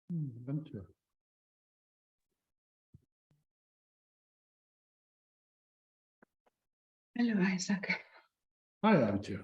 22. Hello, Isaac. I am too.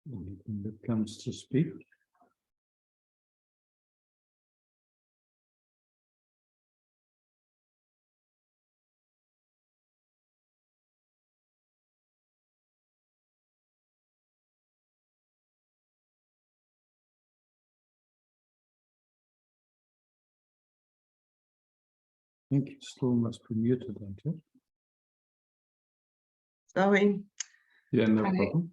Anything that comes to speak. I think you still must be muted, don't you? Sorry. Yeah, no problem.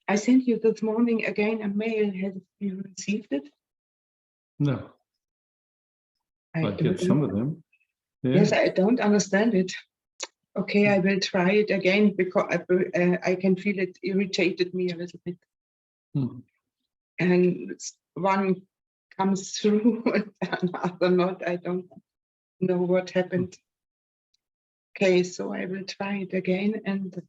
I sent you this morning again a mail. Have you received it? No, I don't get some of them. Yeah. Yes, I don't understand it. Okay, I will try it again because I can feel it irritated me a little bit. Hmm. And one comes through and another not. I don't know what happened. Okay, so I will try it again and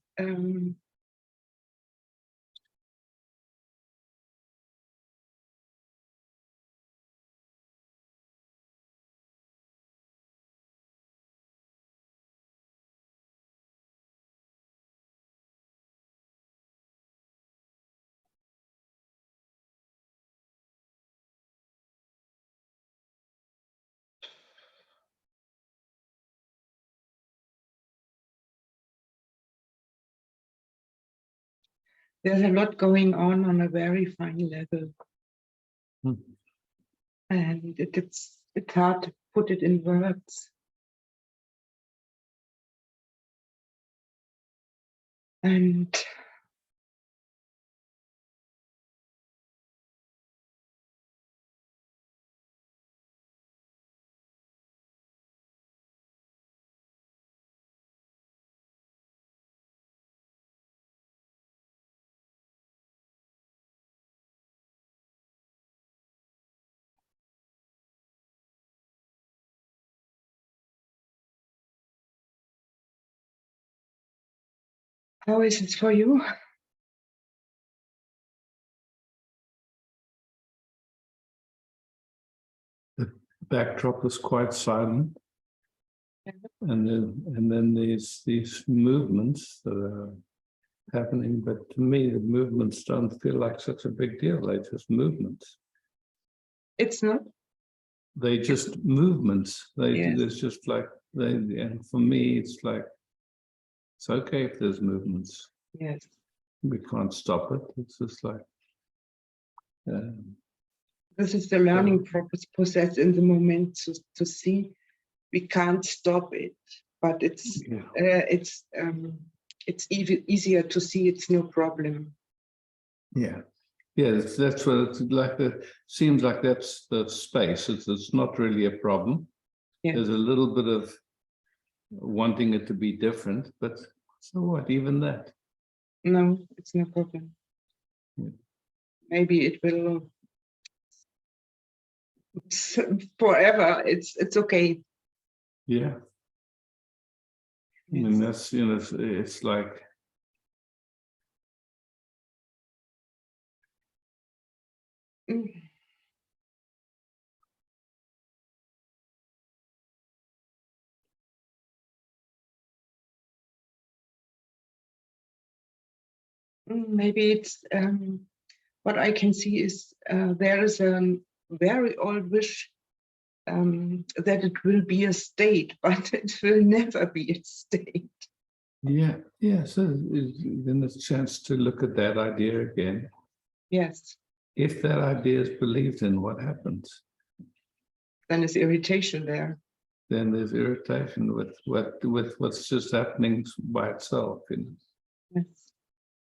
there's a lot going on a very fine level. Hmm. And it's hard to put it in words. And how is it for you? The backdrop is quite silent. And then these movements that are happening, but to me the movements don't feel like such a big deal. They're just movements. It's not. They just movements. Yes. There's just like and for me it's like it's okay if there's movements. Yes. We can't stop it. It's just like This is the learning process in the moment to see. We can't stop it, but it's easier to see. It's no problem. yeah. That's what it's like. It seems like that's the space. It's not really a problem. Yes. There's a little bit of wanting it to be different, but so what? Even that. No, it's no problem. Yeah. Maybe it will forever. It's okay. Yeah. Yes. I mean, that's, it's like, Maybe it's what I can see is there is a very old wish that it will be a state, but it will never be a state. yeah. So then there's a chance to look at that idea again. Yes. If that idea is believed in, what happens? Then there's irritation there. Then there's irritation with what's just happening by itself. Yes.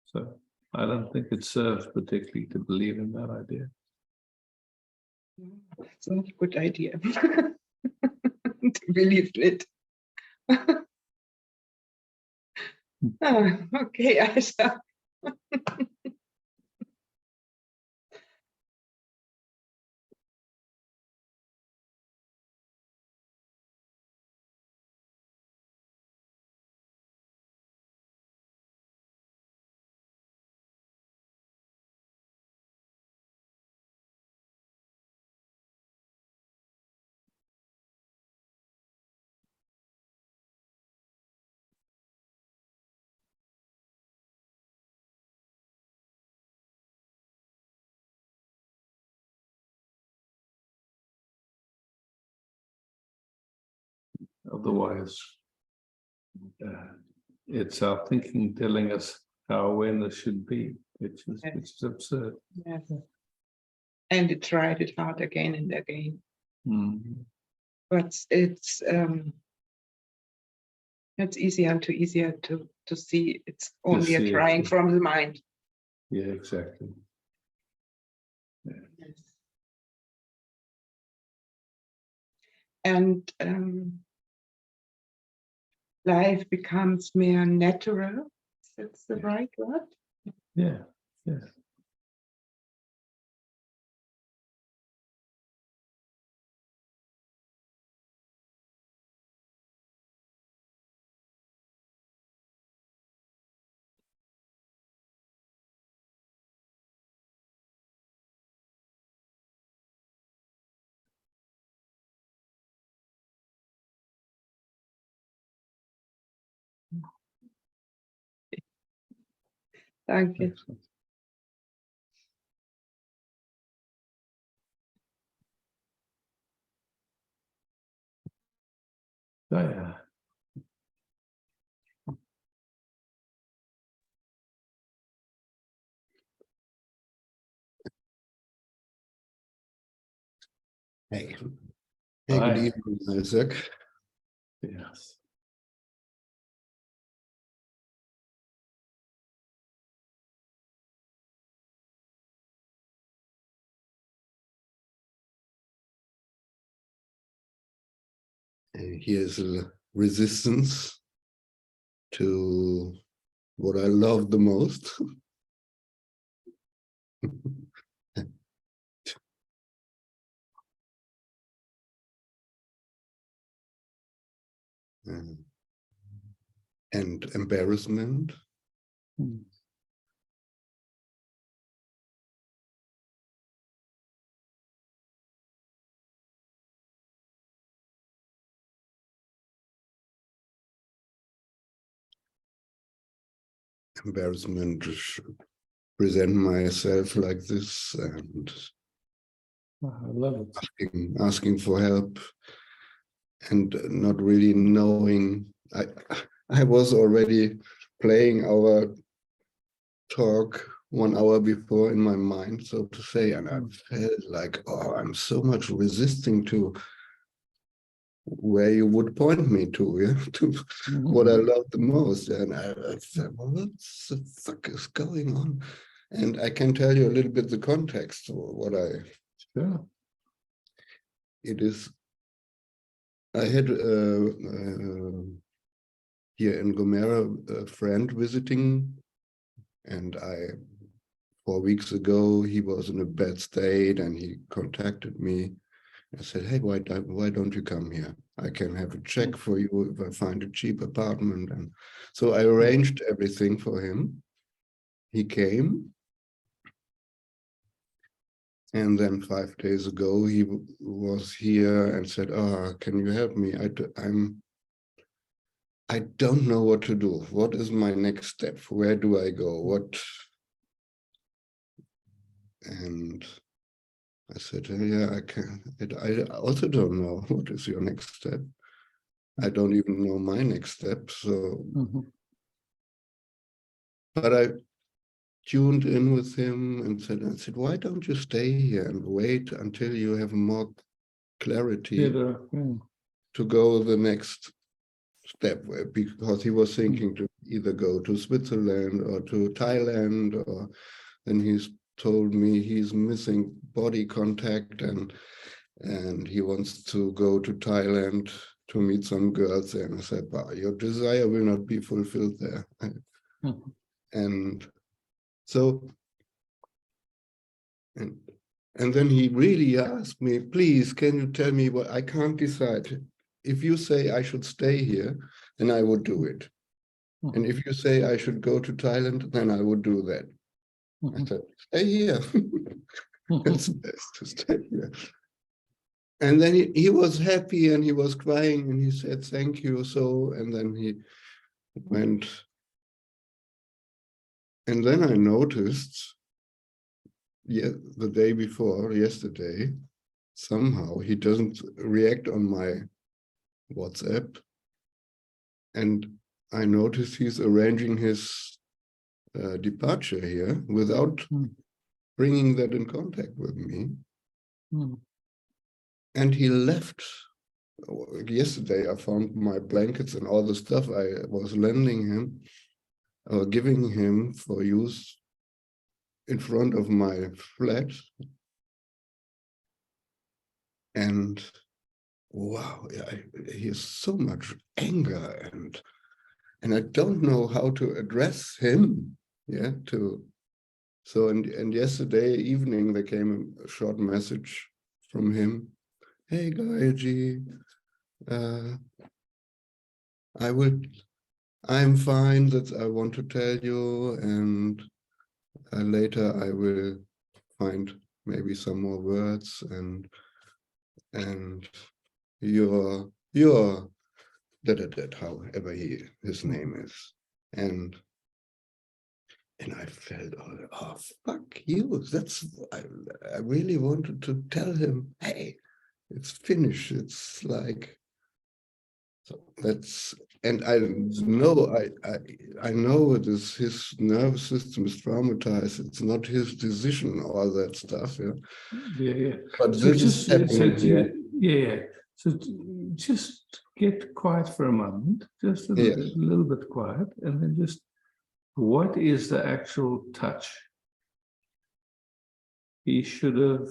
So I don't think it serves particularly to believe in that idea. It's not a good idea to believe it. Okay, Aisha. Otherwise, it's our thinking telling us how awareness should be, which is absurd. Yes. And it tried it hard again and again. But it's easier and easier to see it's only a trying from the mind. Yeah, exactly. Yeah. Yes. And life becomes more natural. That's the right word. Yeah. Yes. Danke. Oh, yeah. Hey. Hey, good evening, Isaac. Yes. Here's a resistance to what I love the most. And embarrassment. Embarrassment to present myself like this and I love it. asking for help and not really knowing. I was already playing our talk 1 hour before in my mind, so to say, and I felt like, oh, I'm so much resisting to where you would point me to, yeah, to what I love the most. And I said, well, what the fuck is going on? And I can tell you a little bit the context or what Sure. it is. I had here in Gomera a friend visiting, and 4 weeks ago he was in a bad state and he contacted me. I said, hey, why don't you come here? I can have a check for you if I find a cheap apartment. And so I arranged everything for him. He came. And then 5 days ago, he was here and said, oh, can you help me? I don't know what to do. What is my next step? Where do I go? What? And I said, yeah, I can. I also don't know what is your next step. I don't even know my next step. So, but I tuned in with him and said, why don't you stay here and wait until you have more clarity to go the next step? Because he was thinking to either go to Switzerland or to Thailand, or then he's told me he's missing body contact and he wants to go to Thailand to meet some girls there. And I said, well, your desire will not be fulfilled there. And so, and then he really asked me, please, can you tell me what I can't decide? If you say I should stay here, then I would do it. And if you say I should go to Thailand, then I would do that. I said, stay here. It's best to stay here. And then he was happy and he was crying and he said, thank you. So, and then he went. And then I noticed, the day before, yesterday, somehow he doesn't react on my WhatsApp. And I noticed he's arranging his departure here without bringing that in contact with me. And he left. Yesterday, I found my blankets and all the stuff I was lending him or giving him for use in front of my flat. And wow, he has so much anger, and I don't know how to address him. Yeah, so and yesterday evening there came a short message from him. Hey, Gaiji, I'm fine. That I want to tell you, and later I will find maybe some more words and your that however his name is, and I felt, oh fuck you. That's I really wanted to tell him, hey, it's finished. It's like, so that's, and I know I know it is his nervous system is traumatized. It's not his decision, all that stuff. Yeah. But So this is happening here. So just get quiet for a moment, just a little bit quiet, and then just, what is the actual touch? He should have,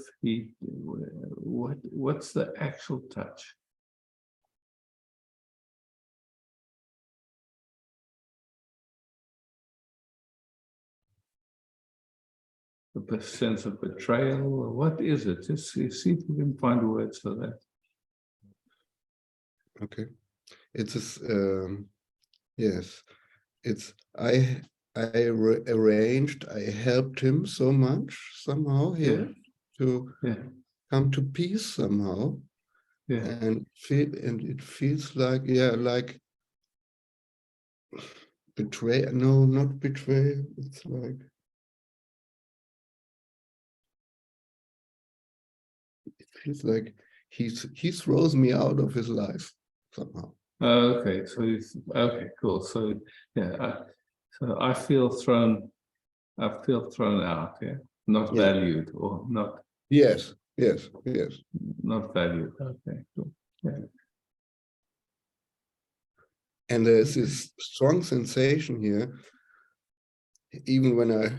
what's the actual touch? The sense of betrayal, or what is it? Just see if you can find words for that. Okay, it's yes, it's I arranged. I helped him so much somehow here to come to peace somehow, and it feels like like betray. No, not betray. It's like it feels like he throws me out of his life somehow. Okay, so okay, cool. So so I feel thrown out, not valued or not. Yes. Not valued. Okay, cool. Yeah. And there's this strong sensation here, even when I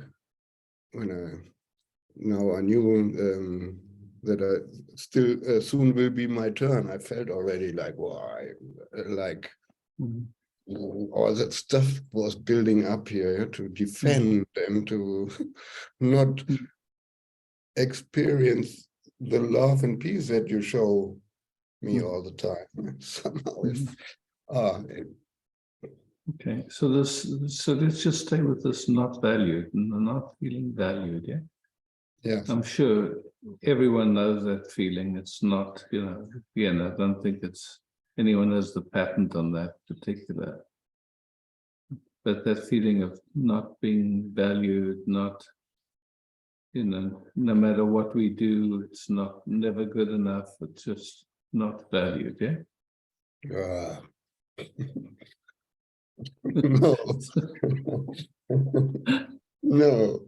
now I knew that I still soon will be my turn. I felt already like, why, like all that stuff was building up here to defend and to not experience the love and peace that you show me all the time. Somehow okay, so let's just stay with this not valued, not feeling valued, Yes. I'm sure everyone knows that feeling. It's not, again, I don't think it's anyone has the patent on that particular. But that feeling of not being valued, not, no matter what we do, it's never good enough. It's just not valued, No. No.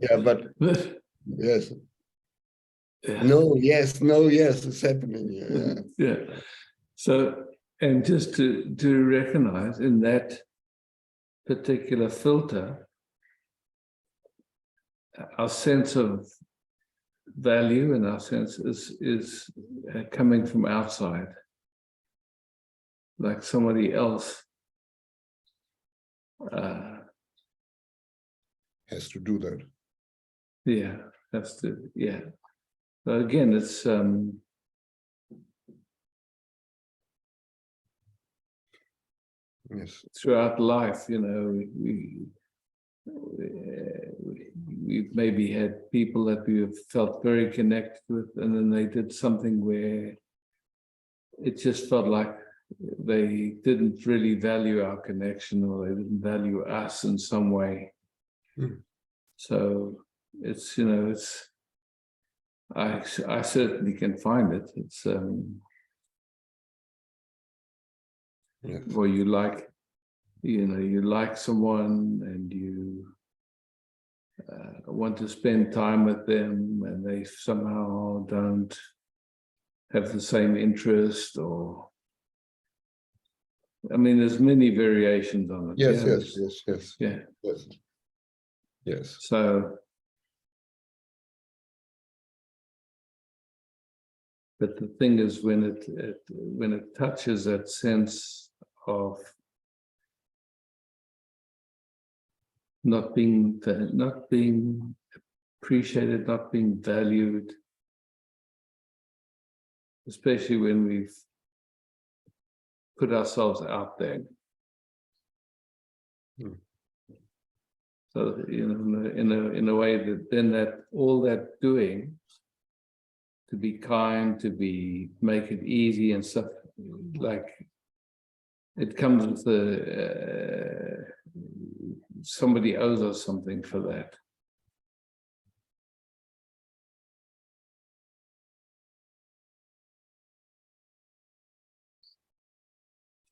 Yeah, but yes. No, yes, it's happening. Yeah. So, and just to recognize in that particular filter, our sense of value and our sense is coming from outside, like somebody else Has to do that. Has to, So again, it's yes. Throughout life, we've maybe had people that we have felt very connected with, and then they did something where it just felt like they didn't really value our connection, or they didn't value us in some way. So it's, I certainly can find it. It's Yes. or you like someone and you want to spend time with them, and they somehow don't have the same interest, or I mean, there's many variations on it. Yes, yeah? yes. Yeah. Yes. So, but the thing is, when it touches that sense of not being appreciated, not being valued, especially when we've put ourselves out there. So, in a way that then that all that doing to be kind, to make it easy and stuff, like it comes with somebody owes us something for that.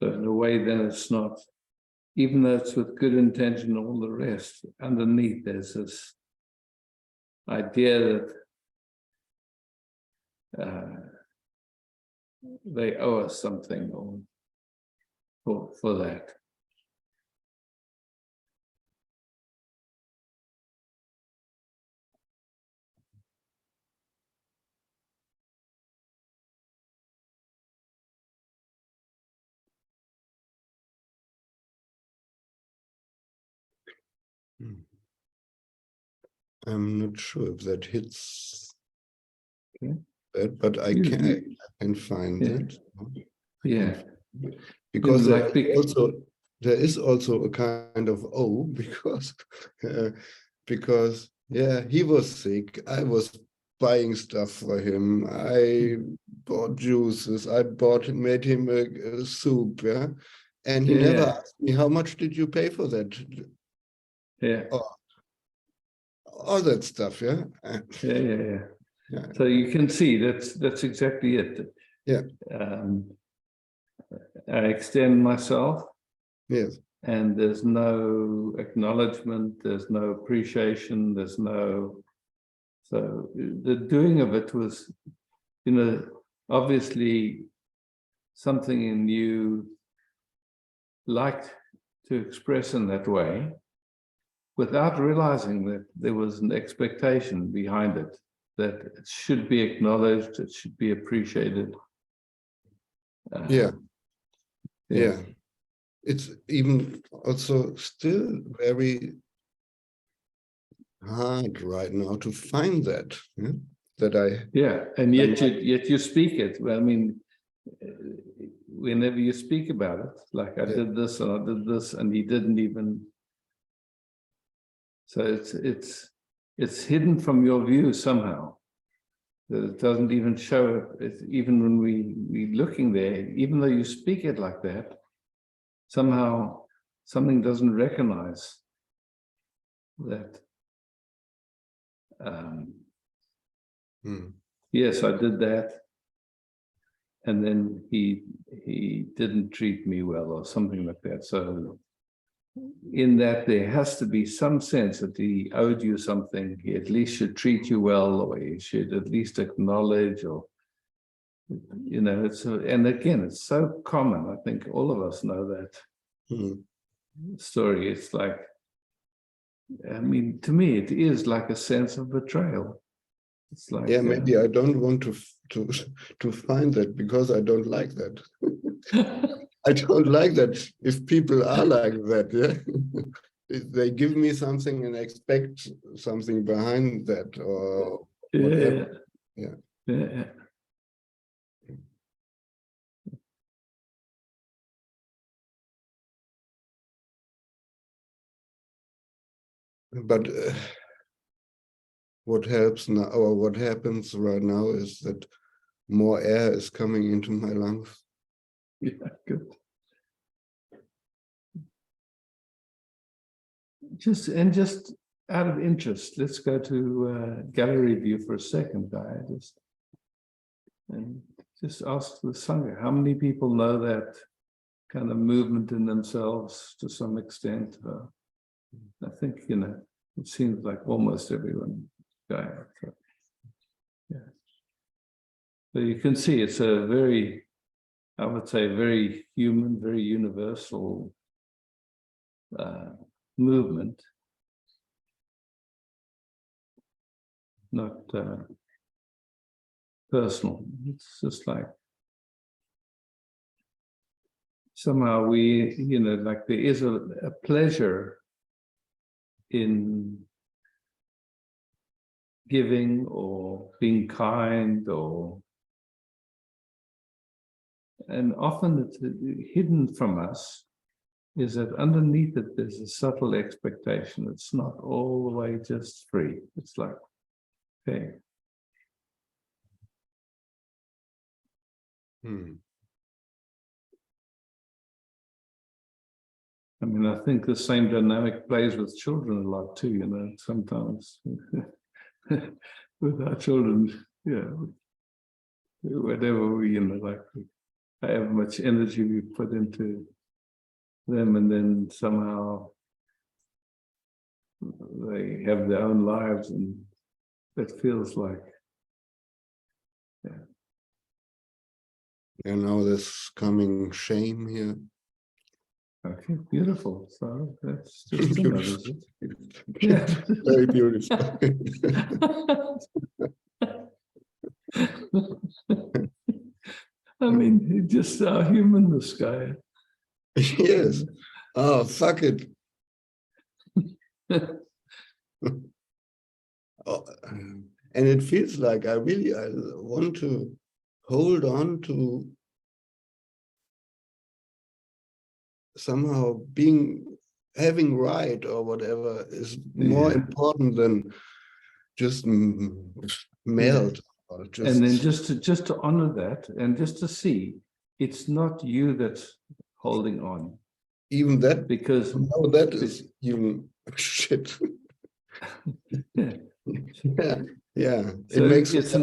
So in a way, then it's not, even though it's with good intention and all the rest, underneath there's this idea that they owe us something for that. I'm not sure if that hits Okay. that, but I can find that. Yeah. Because Like there is also a kind of because he was sick. I was buying stuff for him. I bought juices. I made him a soup. Yeah, and he never asked me, how much did you pay for that? Yeah. All that stuff. Yeah. Yeah. So you can see that's exactly it. Yeah. I extend myself. Yes. And there's no acknowledgement, there's no appreciation, there's no. So the doing of it was, obviously something in you liked to express in that way, without realizing that there was an expectation behind it, that it should be acknowledged, it should be appreciated. Yeah. It's even also still very hard right now to find that. And yet you speak it. Well, I mean, whenever you speak about it, like I did this and I did this, and he didn't even. So it's hidden from your view somehow. That it doesn't even show. It's even when we looking there, even though you speak it like that, somehow something doesn't recognize that. Yes, I did that, and then he didn't treat me well, or something like that. So in that, there has to be some sense that he owed you something. He at least should treat you well, or he should at least acknowledge, or and again, it's so common. I think all of us know that story. It's like, I mean, to me, it is like a sense of betrayal. It's like, maybe I don't want to find that, because I don't like that. I don't like that if people are like that. Yeah, they give me something and expect something behind that, or whatever. Yeah. But what helps now, or what happens right now, is that more air is coming into my lungs. Yeah, good. Just out of interest, let's go to gallery view for a second, guy. Just ask the Sangha, how many people know that kind of movement in themselves to some extent. I think, you know, it seems like almost everyone going. So, yeah. So you can see it's a very, I would say, very human, very universal movement. Not personal. It's just like somehow we, you know, like there is a pleasure in giving or being kind, or and often it's hidden from us is that underneath it there's a subtle expectation. It's not all the way just free. It's like, okay. I mean, I think the same dynamic plays with children a lot too, you know, sometimes with our children, yeah, whatever we, you know, like however much energy we put into them, and then somehow they have their own lives, and it feels like, yeah. And now there's coming shame here. Okay, beautiful. So that's just another. Yeah. Very beautiful. I mean, just how human this guy. Yes. Oh, fuck it. Oh, and it feels like I want to hold on to somehow having right or whatever is more important than just melt. Or just, and then just to honor that, and just to see it's not you that's holding on. Even that, because that is even shit. Yeah. Yeah. So it makes it's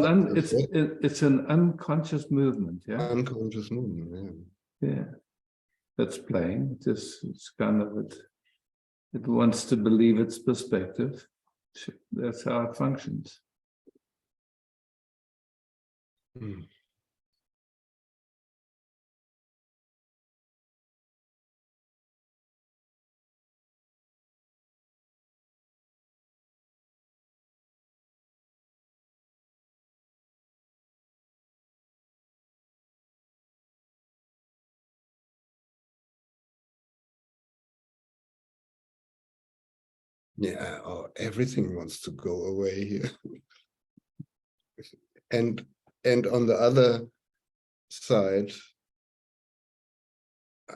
an unconscious movement, yeah. Unconscious movement, yeah. Yeah. That's playing. It's kind of it wants to believe its perspective. That's how it functions. Yeah, everything wants to go away here. and on the other side,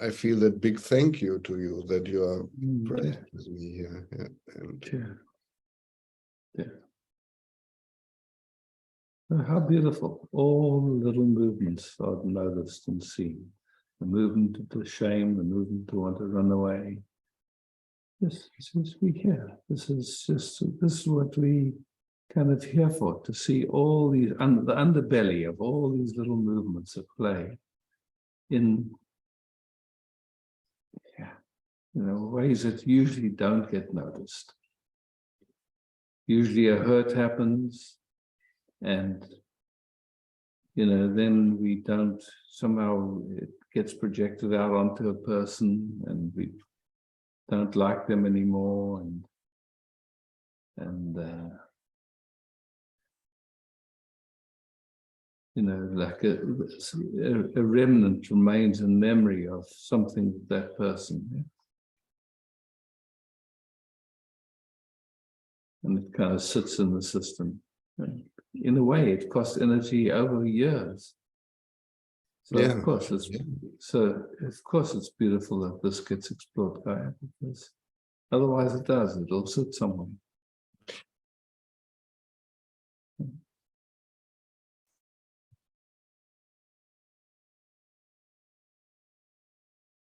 I feel that big thank you to you that you are present with me here. Yeah. How beautiful. All the little movements are noticed and seen. The movement to shame, the movement to want to run away. This is we here. This is what we kind of here for, to see all these, the underbelly of all these little movements at play in, ways that usually don't get noticed. Usually a hurt happens, and then we don't, somehow it gets projected out onto a person, and we don't like them anymore, and like a remnant remains in memory of something with that person. Yeah? And it kind of sits in the system. And in a way, it costs energy over years. So of course it's beautiful that this gets explored, Gaia, because otherwise it'll sit somewhere.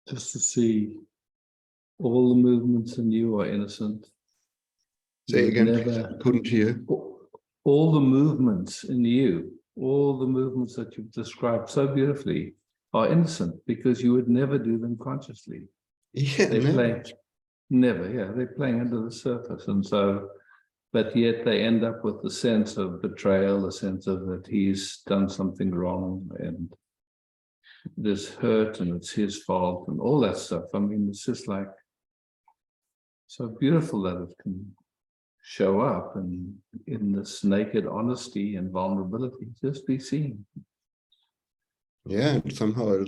Just to see all the movements in you are innocent. Say again, I couldn't hear. All the movements in you, all the movements that you've described so beautifully are innocent because you would never do them consciously. Yeah, They never. play, never, yeah, they're playing under the surface. And so, but yet they end up with the sense of betrayal, the sense of that he's done something wrong and there's hurt and it's his fault and all that stuff. I mean, it's just like so beautiful that it can show up and in this naked honesty and vulnerability, just be seen. Yeah, and somehow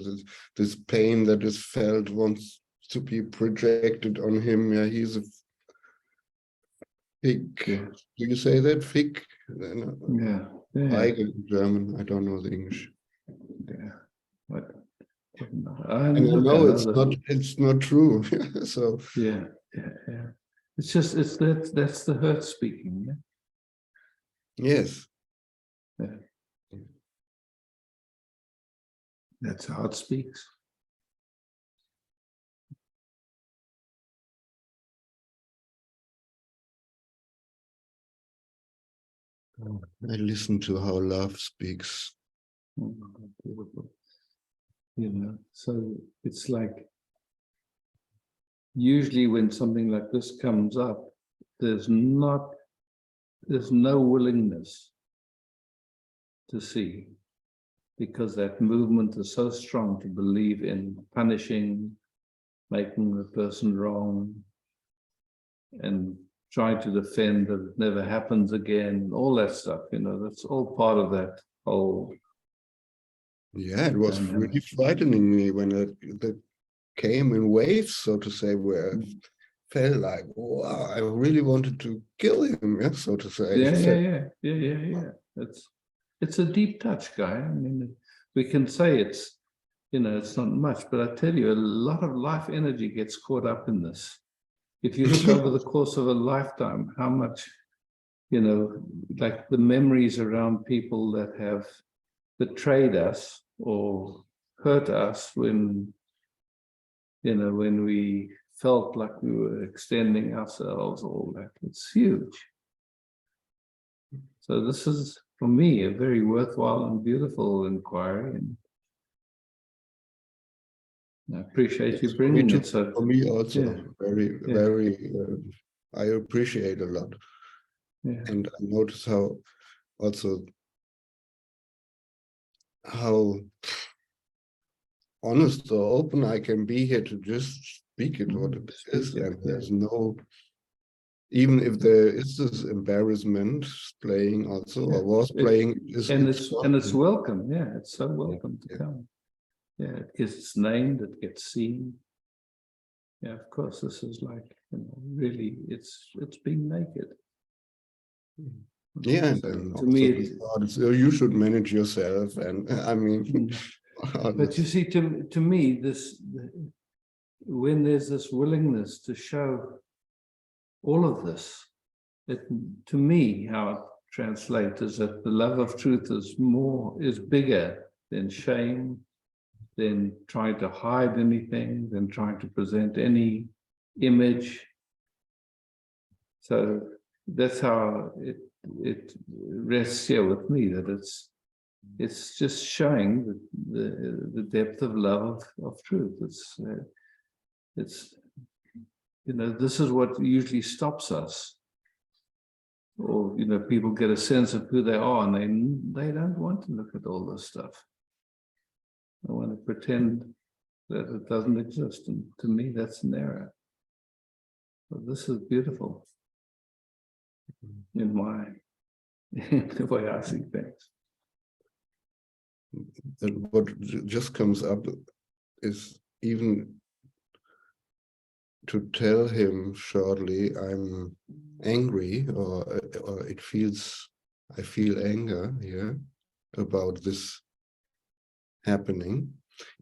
this pain that is felt wants to be projected on him. Yeah, he's a fig. Yeah. Do you say that? Fig? Yeah. Yeah. Feige in German. I don't know the English. Yeah. What? And I know it's not true. So yeah. It's just that's the hurt speaking. Yeah? Yes. Yeah. That's how it speaks. I listen to how love speaks. Beautiful. You know, so it's like usually when something like this comes up, there's no willingness to see, because that movement is so strong to believe in punishing, making the person wrong, and trying to defend that it never happens again, all that stuff, you know, that's all part of that whole. Yeah, it was really frightening me when that came in waves, so to say, where I felt like, wow, I really wanted to kill him, yeah, so to say. Yeah. It's a deep touch, guy. I mean, we can say it's, you know, it's not much, but I tell you, a lot of life energy gets caught up in this. If you look over the course of a lifetime, how much, you know, like the memories around people that have betrayed us or hurt us when, you know, when we felt like we were extending ourselves, all that, it's huge. So this is, for me, a very worthwhile and beautiful inquiry, and I appreciate you bringing it. So for me also, yeah. very, I appreciate a lot. Yeah. And I notice how honest or open I can be here to just speak it what it is, and there's no, even if there is this embarrassment playing also, or was playing, and it's welcome. Yeah, it's so welcome to come. Yeah, it gets named, it gets seen. Yeah, of course, this is like, you know, really, it's being naked. Yeah, so and to me, you should manage yourself, and I mean, but you see, to me, this, when there's this willingness to show all of this, to me, how it translates is that the love of truth is bigger than shame, than trying to hide anything, than trying to present any image. So that's how it rests here with me, that it's just showing the depth of love of truth. It's you know, this is what usually stops us, or you know, people get a sense of who they are, and they don't want to look at all this stuff. They want to pretend that it doesn't exist, and to me, that's an error. But this is beautiful in the way I see things. And what just comes up is even to tell him shortly, I'm angry, or I feel anger here about this happening.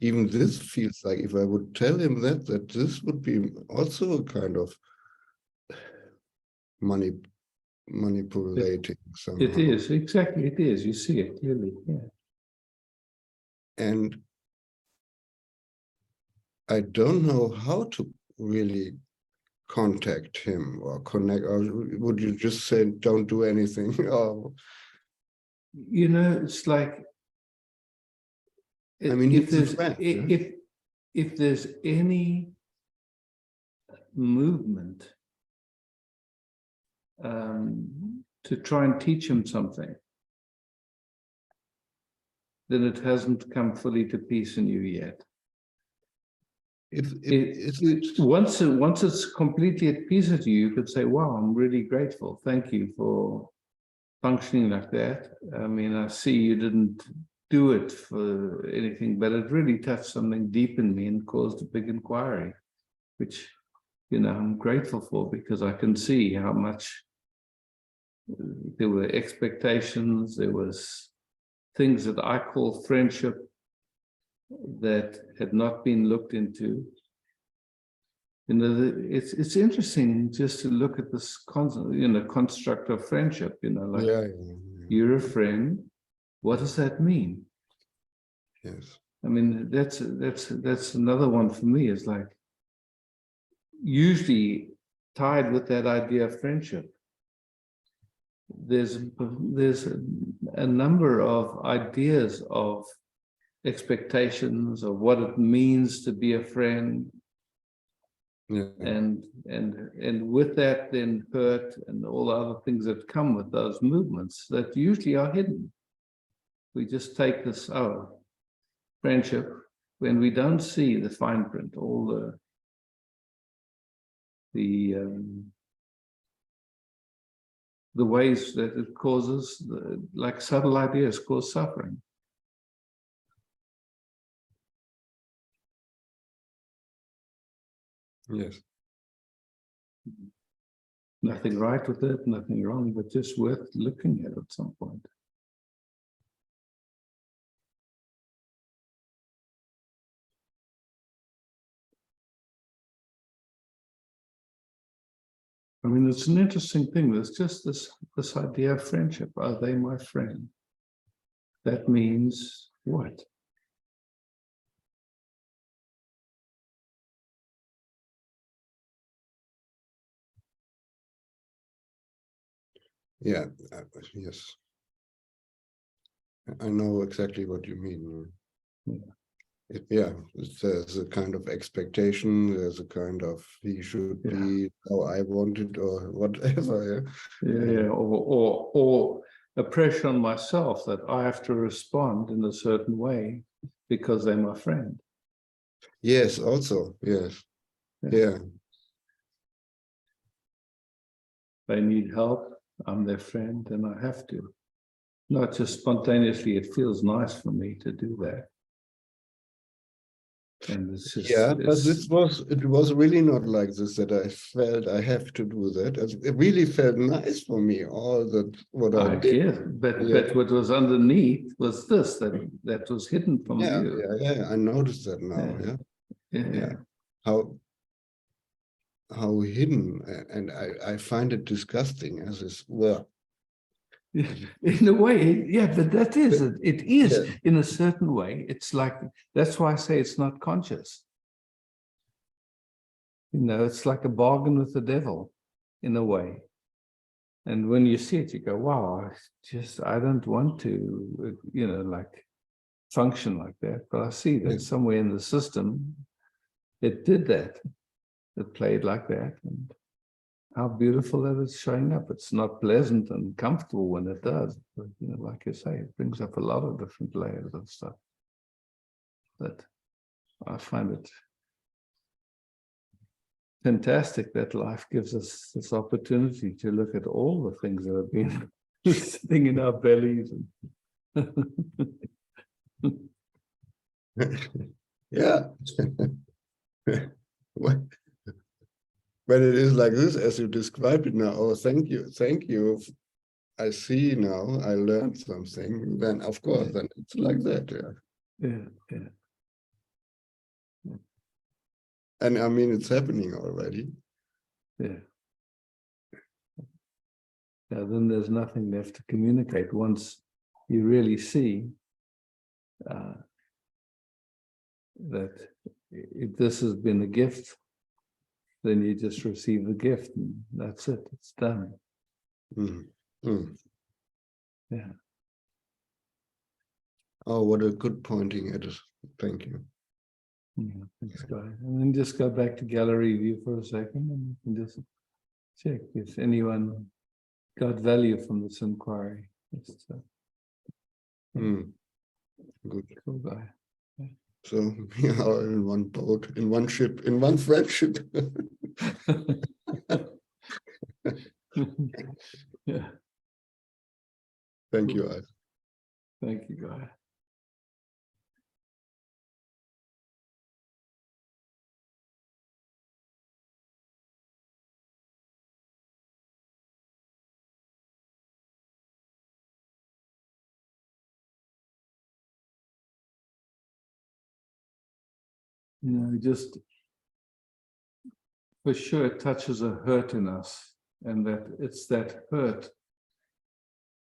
Even this feels like, if I would tell him that this would be also a kind of manipulating somehow. It is, exactly, it is. You see it clearly, yeah. And I don't know how to really contact him or connect, or would you just say, don't do anything? Or... You know, it's like, I mean, if he's a there's friend, yeah? if there's any movement to try and teach him something, then it hasn't come fully to peace in you yet. Once it's completely at peace with you, you could say, wow, I'm really grateful. Thank you for functioning like that. I mean, I see you didn't do it for anything, but it really touched something deep in me and caused a big inquiry, which, you know, I'm grateful for, because I can see how much there were expectations, there was things that I call friendship that had not been looked into. You know, it's interesting just to look at this construct of friendship. You know, like, Yeah. you're a friend. What does that mean? Yes. I mean, that's another one for me. Is like usually tied with that idea of friendship. There's a number of ideas of expectations of what it means to be a friend. Yeah. And with that, then hurt and all the other things that come with those movements that usually are hidden. We just take this, friendship, when we don't see the fine print, all the ways that it causes, like subtle ideas cause suffering. Yes. Nothing right with it, nothing wrong, but just worth looking at some point. I mean, it's an interesting thing. There's just this idea of friendship. Are they my friend? That means what? Yeah. Yes. I know exactly what you mean. Yeah, there's a kind of expectation. There's a kind of he should be how I want it or whatever. Yeah. Or a pressure on myself that I have to respond in a certain way because they're my friend. Yes. Also. Yes. Yeah. They need help. I'm their friend, and I have to. Not just spontaneously. It feels nice for me to do that. And it's just, but it was really not like this that I felt I have to do that. It really felt nice for me, all that what I did. Yes, but what was underneath was this that was hidden from view. Yeah, I noticed that now. Yeah. How hidden, and I find it disgusting as is well. In a way, yeah, but that is it. It is in a certain way. It's like, that's why I say it's not conscious. You know, it's like a bargain with the devil, in a way. And when you see it, you go, wow, I don't want to, you know, like function like that. But I see that somewhere in the system, it did that. It played like that. And how beautiful that it's showing up. It's not pleasant and comfortable when it does, but, you know, like you say, it brings up a lot of different layers of stuff. But I find it fantastic that life gives us this opportunity to look at all the things that have been sitting in our bellies. Yeah. When it is like this, as you described it now, oh, thank you. I see now, I learned something. Then, of course, then it's like that, Yeah. And I mean, it's happening already. Yeah. Then there's nothing left to communicate once you really see that if this has been a gift, then you just receive the gift and that's it, it's done. Mm. Mm. Yeah. Oh, what a good pointing at it. Thank you. Yeah, thanks, Guy. And then just go back to gallery view for a second, and you can just check if anyone got value from this inquiry. Just, Good. cool guy. So we are in one boat, in one ship, in one friendship. Yeah. Thank you, Al. Thank you, Guy. You know, just for sure it touches a hurt in us, and that it's that hurt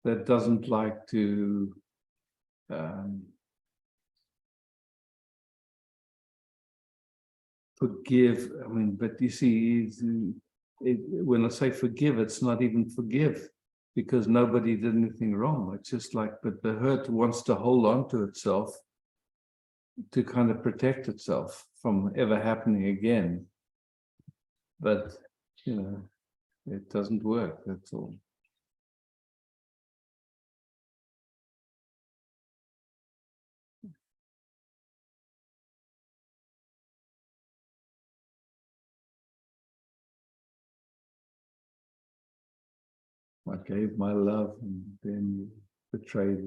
that doesn't like to forgive. I mean, but you see, when I say forgive, it's not even forgive, because nobody did anything wrong. It's just like, but the hurt wants to hold on to itself to kind of protect itself from ever happening again. But, you know, it doesn't work, that's all. I gave my love and then you betrayed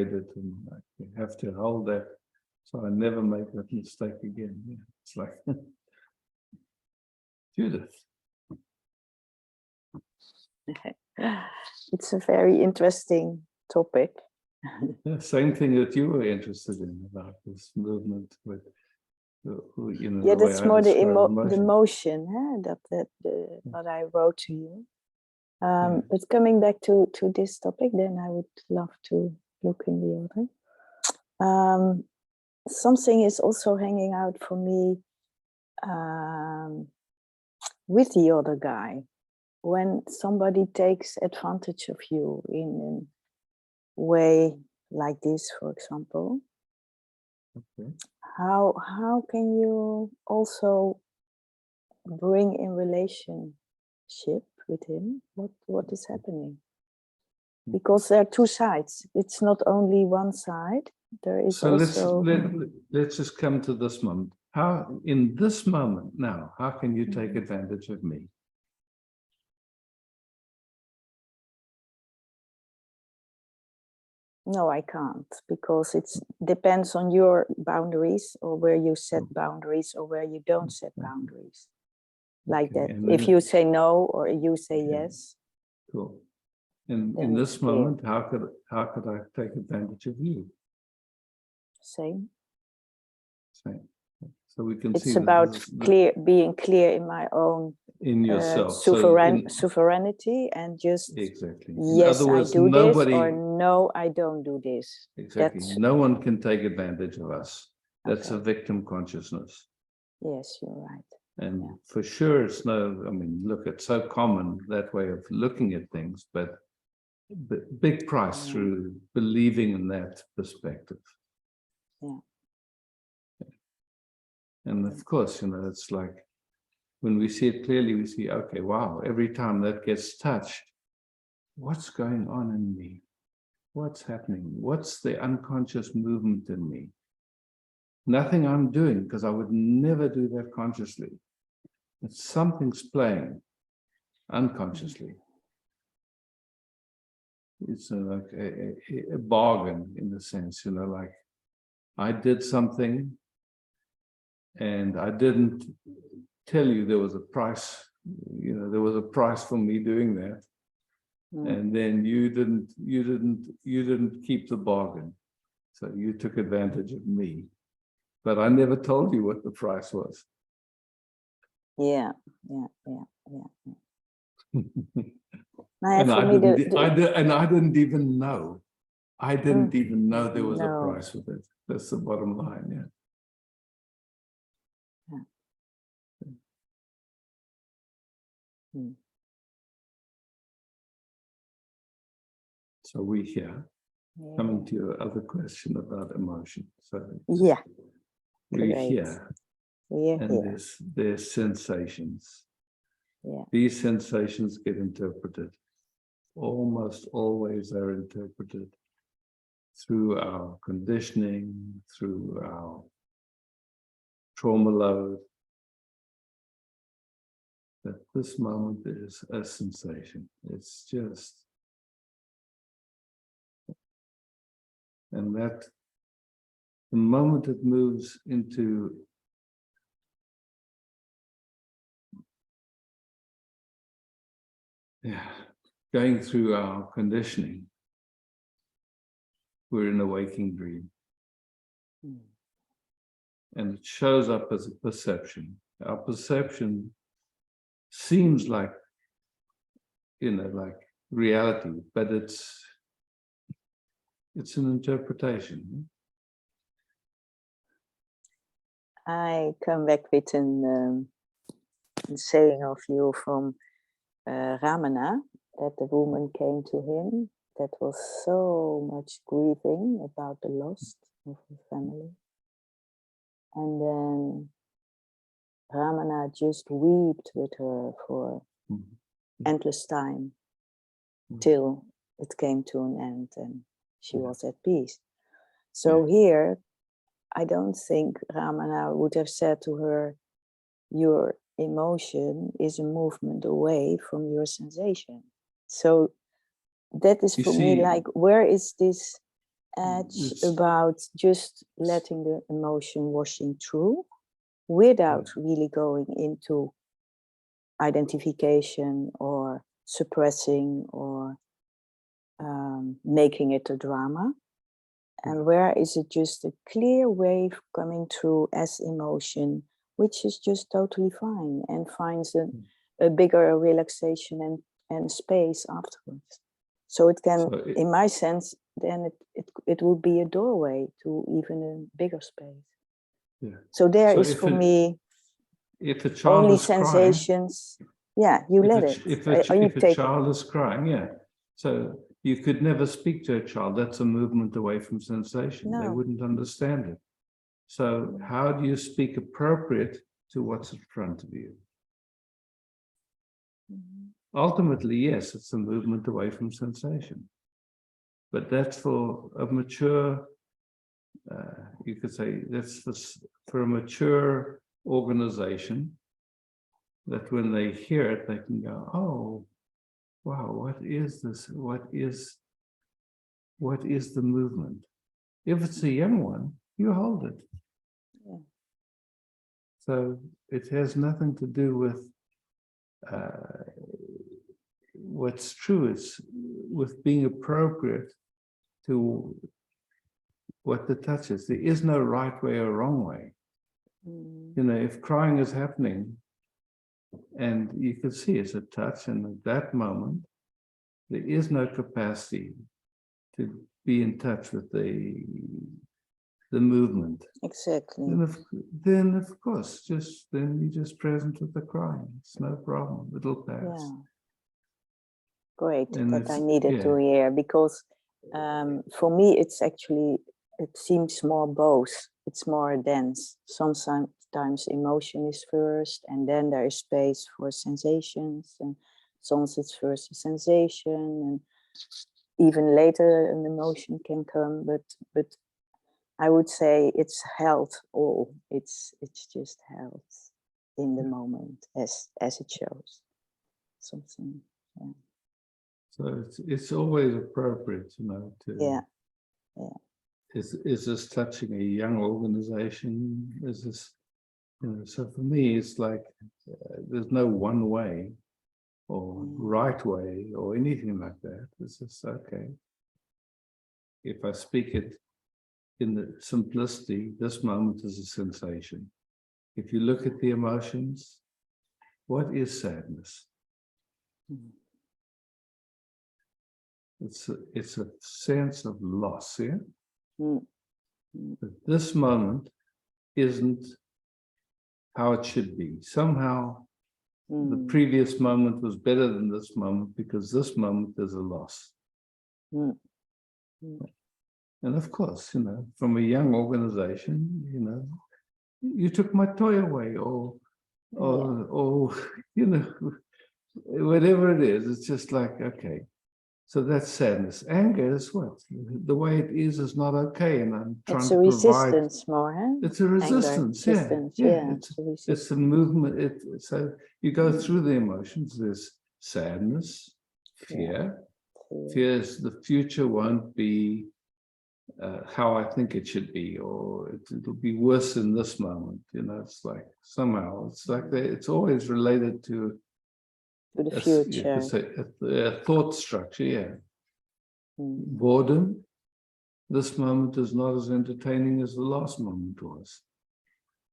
it, and I have to hold that so I never make that mistake again. Yeah, it's like Judith. It's a very interesting topic. Yeah, same thing that you were interested in about this movement with, you know. Yeah, the way that's I more the describe emotion, huh? That I wrote to you. But coming back to this topic, then I would love to look in the other. Something is also hanging out for me with the other guy. When somebody takes advantage of you in a way like this, for example, Okay. how can you also bring in relationship with him what is happening? Because there are two sides. It's not only one side. There is So also. let's just come to this moment. How, in this moment now, how can you take advantage of me? No, I can't, because it depends on your boundaries, or where you set boundaries or where you don't set boundaries. Like Okay, that. If you say no or you say yes. Cool. In then this it's clear. moment, how could I take advantage of you? Same. Same. So we can see It's that about this is being clear in my own in yourself. sovereignty, and just exactly. yes, I do this, or no, I don't do this. Exactly. No one can take advantage of us. That's a victim consciousness. Yes, you're right. And for sure, it's no, I mean, look, it's so common, that way of looking at things, but big price through believing in that perspective. Yeah. And of course, you know, it's like when we see it clearly, we see, okay, wow, every time that gets touched, what's going on in me? What's happening? What's the unconscious movement in me? Nothing I'm doing, because I would never do that consciously. It's something's playing unconsciously. It's like a bargain in the sense, you know, like I did something and I didn't tell you there was a price, you know, there was a price for me doing that. And then you didn't keep the bargain. So you took advantage of me. But I never told you what the price was. Yeah. And I didn't even know. I didn't even know there was a price with it. That's the bottom line, yeah. So we here, coming to your other question about emotion. So Yeah, we're great. here, We're and here. there's sensations. Yeah. These sensations get interpreted. Almost always are interpreted through our conditioning, through our trauma load. That this moment is a sensation. It's just, and that the moment it moves into going through our conditioning, we're in a waking dream. And it shows up as a perception. Our perception seems like, like reality, but it's an interpretation. I come back with an saying of you from Ramana, that the woman came to him that was so much grieving about the loss of her family. And then Ramana just wept with her for endless time till it came to an end and she was at peace. So here, I don't think Ramana would have said to her, your emotion is a movement away from your sensation. So that is for me like, where is this edge about just letting the emotion washing through without really going into identification or suppressing or making it a drama? And where is it just a clear wave coming through as emotion, which is just totally fine and finds a bigger relaxation and space afterwards. So it can, in my sense, then it would be a doorway to even a bigger space. Yeah. So there is for me if a child only is sensations. Crying, you let it. If a child is crying, so you could never speak to a child. That's a movement away from sensation. No. They wouldn't understand it. So how do you speak appropriate to what's in front of you? Ultimately, yes, it's a movement away from sensation. But that's for a mature, you could say, that's for a mature organization, that when they hear it, they can go, oh, wow, what is this? What is the movement? If it's a young one, you hold it. Yeah. So it has nothing to do with what's true. It's with being appropriate to what the touch is. There is no right way or wrong way. If crying is happening, and you can see it's a touch, and at that moment, there is no capacity to be in touch with the movement. Exactly. Then of course, then you're just present with the crying. It's no problem. It'll pass. Yeah. Great, that I needed to hear, because for me it's actually, it seems more both. It's more dense. Sometimes emotion is first, and then there is space for sensations, and sometimes it's first a sensation, and even later an emotion can come. But I would say it's held all. It's just held in the moment as it shows something. Yeah. So it's always appropriate, to Is this touching a young organization? Is this, so for me, it's like there's no one way or right way or anything like that. It's just, okay, if I speak it in the simplicity, this moment is a sensation. If you look at the emotions, what is sadness? It's a sense of loss, yeah? But this moment isn't how it should be. Somehow the previous moment was better than this moment because this moment is a loss. And of course, you know, from a young organization, you know, you took my toy away, or you know, whatever it is, it's just like, okay. So that's sadness. Anger is what? The way it is not okay. And I'm trying It's to a provide. resistance more, huh? It's a resistance, Resistance, yeah. it's It's a movement. So you go through the emotions. There's sadness, fear. Fear is the future won't be how I think it should be, or it'll be worse in this moment. You know, it's like somehow it's like it's always related to the future. A thought structure, yeah. Mm. Boredom. This moment is not as entertaining as the last moment was.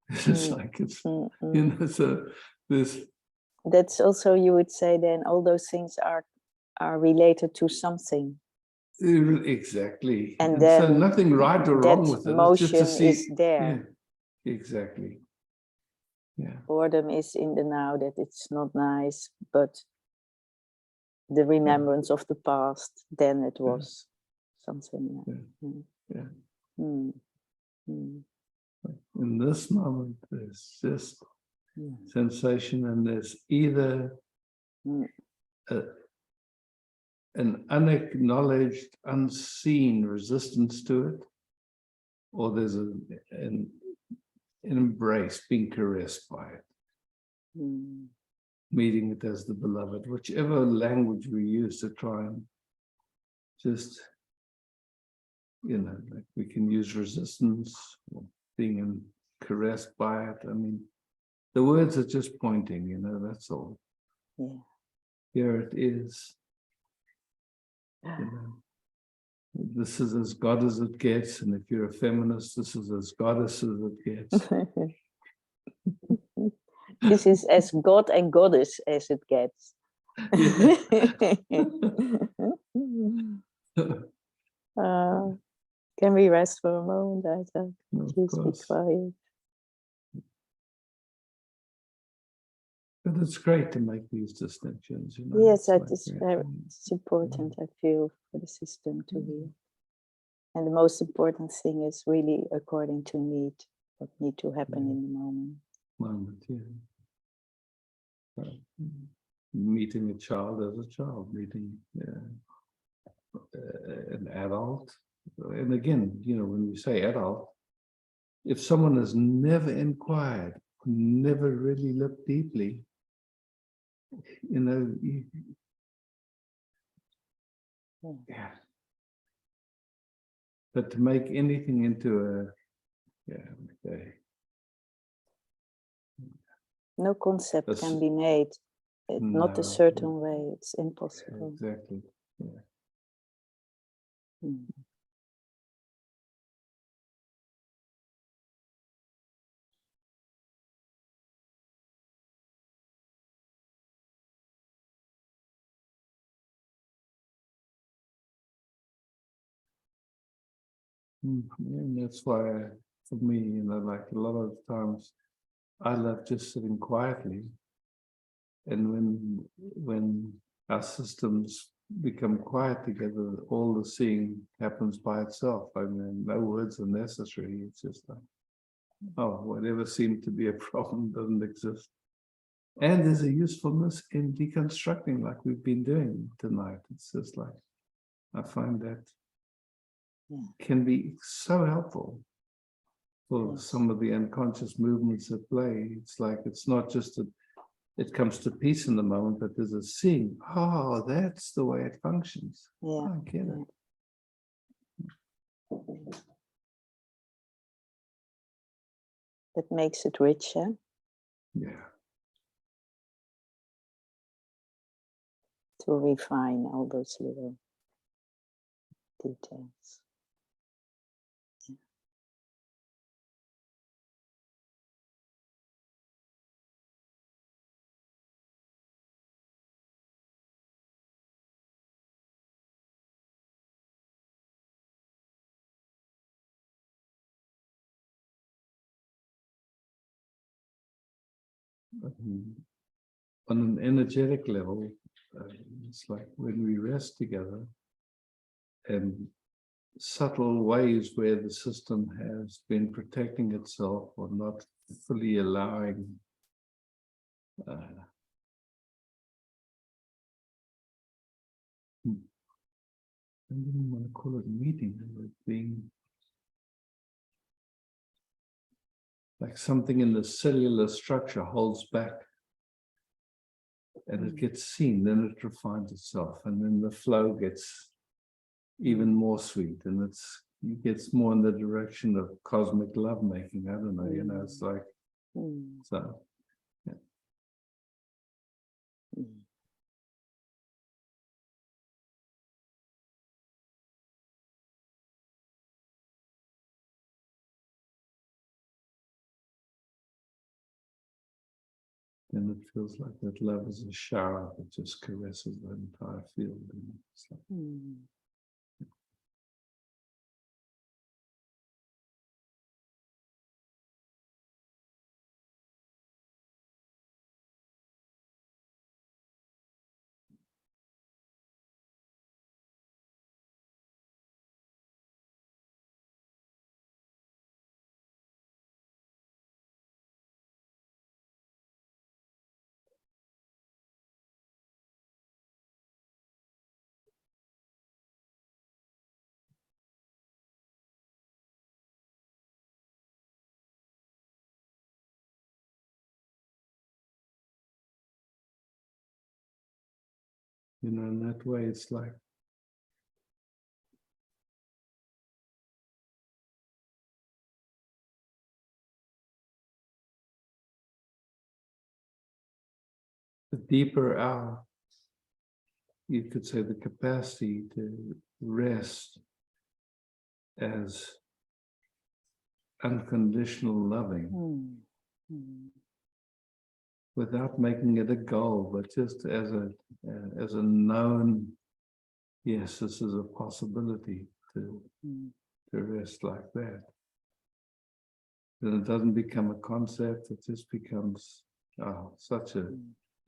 It's like it's you know. So this. That's also, you would say, then all those things are related to something. Exactly. And then so nothing right or wrong with it. Motion it's just to see, is there. Yeah, exactly. Yeah. Boredom is in the now, that it's not nice, but the remembrance of the past, then it was something. Yeah. In this moment, there's just sensation, and there's either an unacknowledged, unseen resistance to it, or there's an embrace, being caressed by it, meeting it as the beloved, whichever language we use to try and just, you know, like we can use resistance, or being caressed by it. I mean, the words are just pointing, you know, that's all. Yeah. Here it is. You know, this is as God as it gets, and if you're a feminist, this is as goddess as it gets. This is as God and goddess as it gets. Can we rest for a moment? I thought, please be quiet. But it's great to make these distinctions, you know. Yes, it's it's important, I feel, for the system to hear. And the most important thing is really according to need, what need to happen in the moment. Meeting a child as a child, meeting an adult. And again, you know, when we say adult, if someone has never inquired, never really looked deeply, you know, but to make anything into no concept can be made. Not a certain way. It's impossible. Exactly. Yeah. And that's why, for me, you know, like a lot of times, I love just sitting quietly. And when our systems become quiet together, all the seeing happens by itself. I mean, no words are necessary. It's just like, oh, whatever seemed to be a problem doesn't exist. And there's a usefulness in deconstructing, like we've been doing tonight. It's just like, I find that can be so helpful for some of the unconscious movements at play. It's like, it's not just that it comes to peace in the moment, but there's a seeing, oh, that's the way it functions. Yeah. I get it. That makes it richer. Yeah. To refine all those little details. On an energetic level, it's like when we rest together and subtle ways where the system has been protecting itself or not fully allowing I didn't want to call it meeting, it being like something in the cellular structure holds back and it gets seen, then it refines itself, and then the flow gets even more sweet, and it gets more in the direction of cosmic lovemaking. I don't know, you know, it's like, so, yeah. And it feels like that love is a shower that just caresses the entire field. And it's like, you know, in that way, it's like the deeper our, you could say, the capacity to rest as unconditional loving without making it a goal, but just as a known, yes, this is a possibility to rest like that. Then it doesn't become a concept, it just becomes such a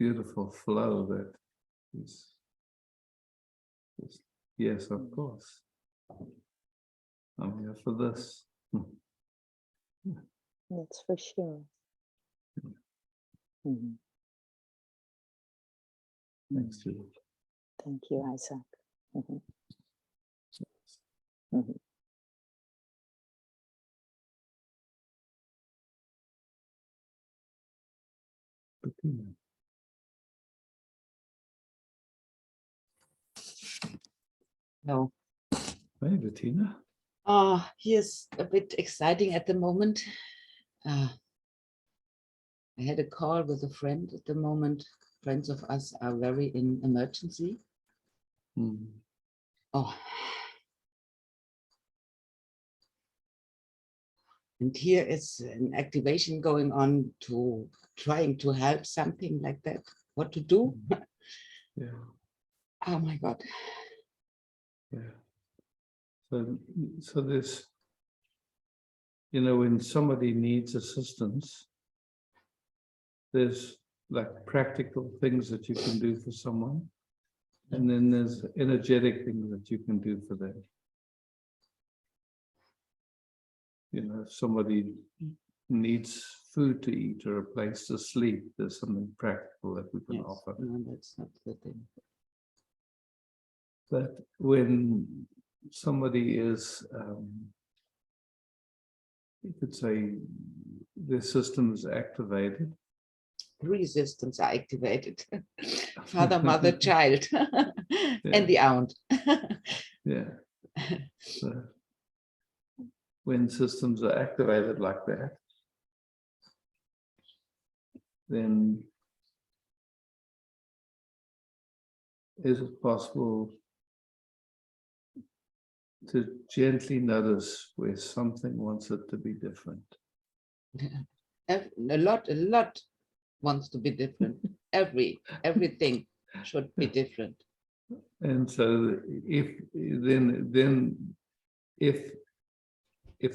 beautiful flow that is, yes, of course. I'm here for this. That's for sure. Thanks, Julie. Thank you, Isaac. Bettina. No. Hey, Bettina. Here's a bit exciting at the moment. I had a call with a friend at the moment. Friends of us are very in emergency. Oh. And here is an activation going on to trying to help something like that. What to do? Yeah. Oh my God. Yeah. So this, you know, when somebody needs assistance, there's like practical things that you can do for someone, and then there's energetic things that you can do for them. You know, if somebody needs food to eat or a place to sleep, there's something practical that we can offer. No, that's not the thing. But when somebody is, you could say, their system is activated. 3 systems are activated. Father, mother, child, and the aunt. Yeah. So when systems are activated like that, then is it possible to gently notice where something wants it to be different? A lot wants to be different. Everything should be different. And so if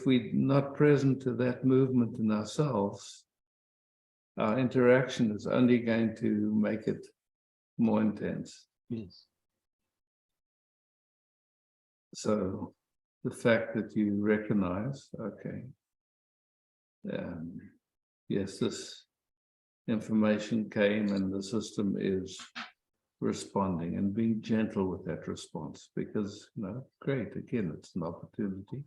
we're not present to that movement in ourselves, our interaction is only going to make it more intense. Yes. So the fact that you recognize, okay, yes, this information came and the system is responding, and being gentle with that response, because, you know, great, again, it's an opportunity.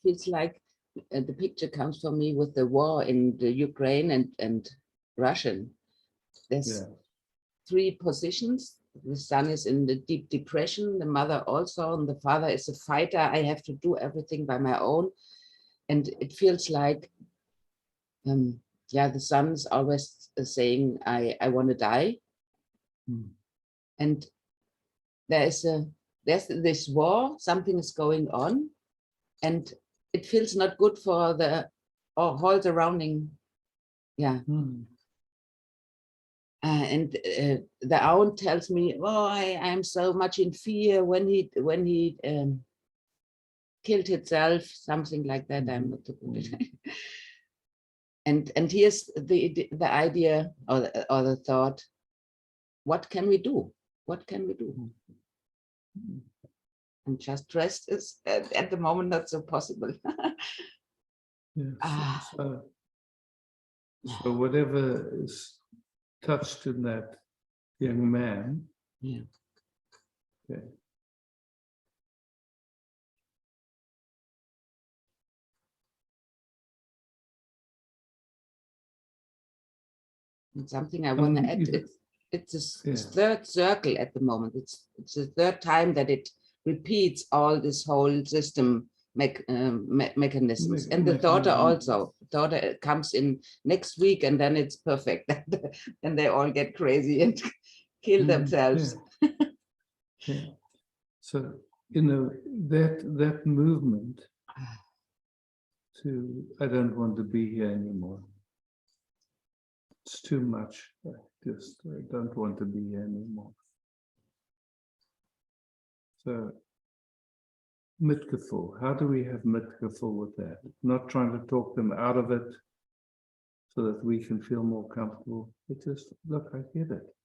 Feels like the picture comes for me with the war in the Ukraine and Russian. There's three positions. The son is in the deep depression, the mother also, and the father is a fighter. I have to do everything by my own. And it feels like, yeah, the son is always saying, I want to die. And there's this war, something is going on, and it feels not good for the whole surrounding. Yeah. And the aunt tells me, oh, I'm so much in fear when he killed himself, something like that. I'm not too good at it. And here's the idea or the thought, what can we do? What can we do? And just rest is at the moment not so possible. So whatever is touched in that young man, okay. And something I want to add, it's a third circle at the moment. It's the third time that it repeats all this whole system mechanisms. And the daughter also. The daughter comes in next week, and then it's perfect. And they all get crazy and kill themselves. So, you know, that movement to, I don't want to be here anymore. It's too much. I don't want to be here anymore. So, mitgevoel, how do we have mitgevoel with that? Not trying to talk them out of it so that we can feel more comfortable. It just, look, I get it.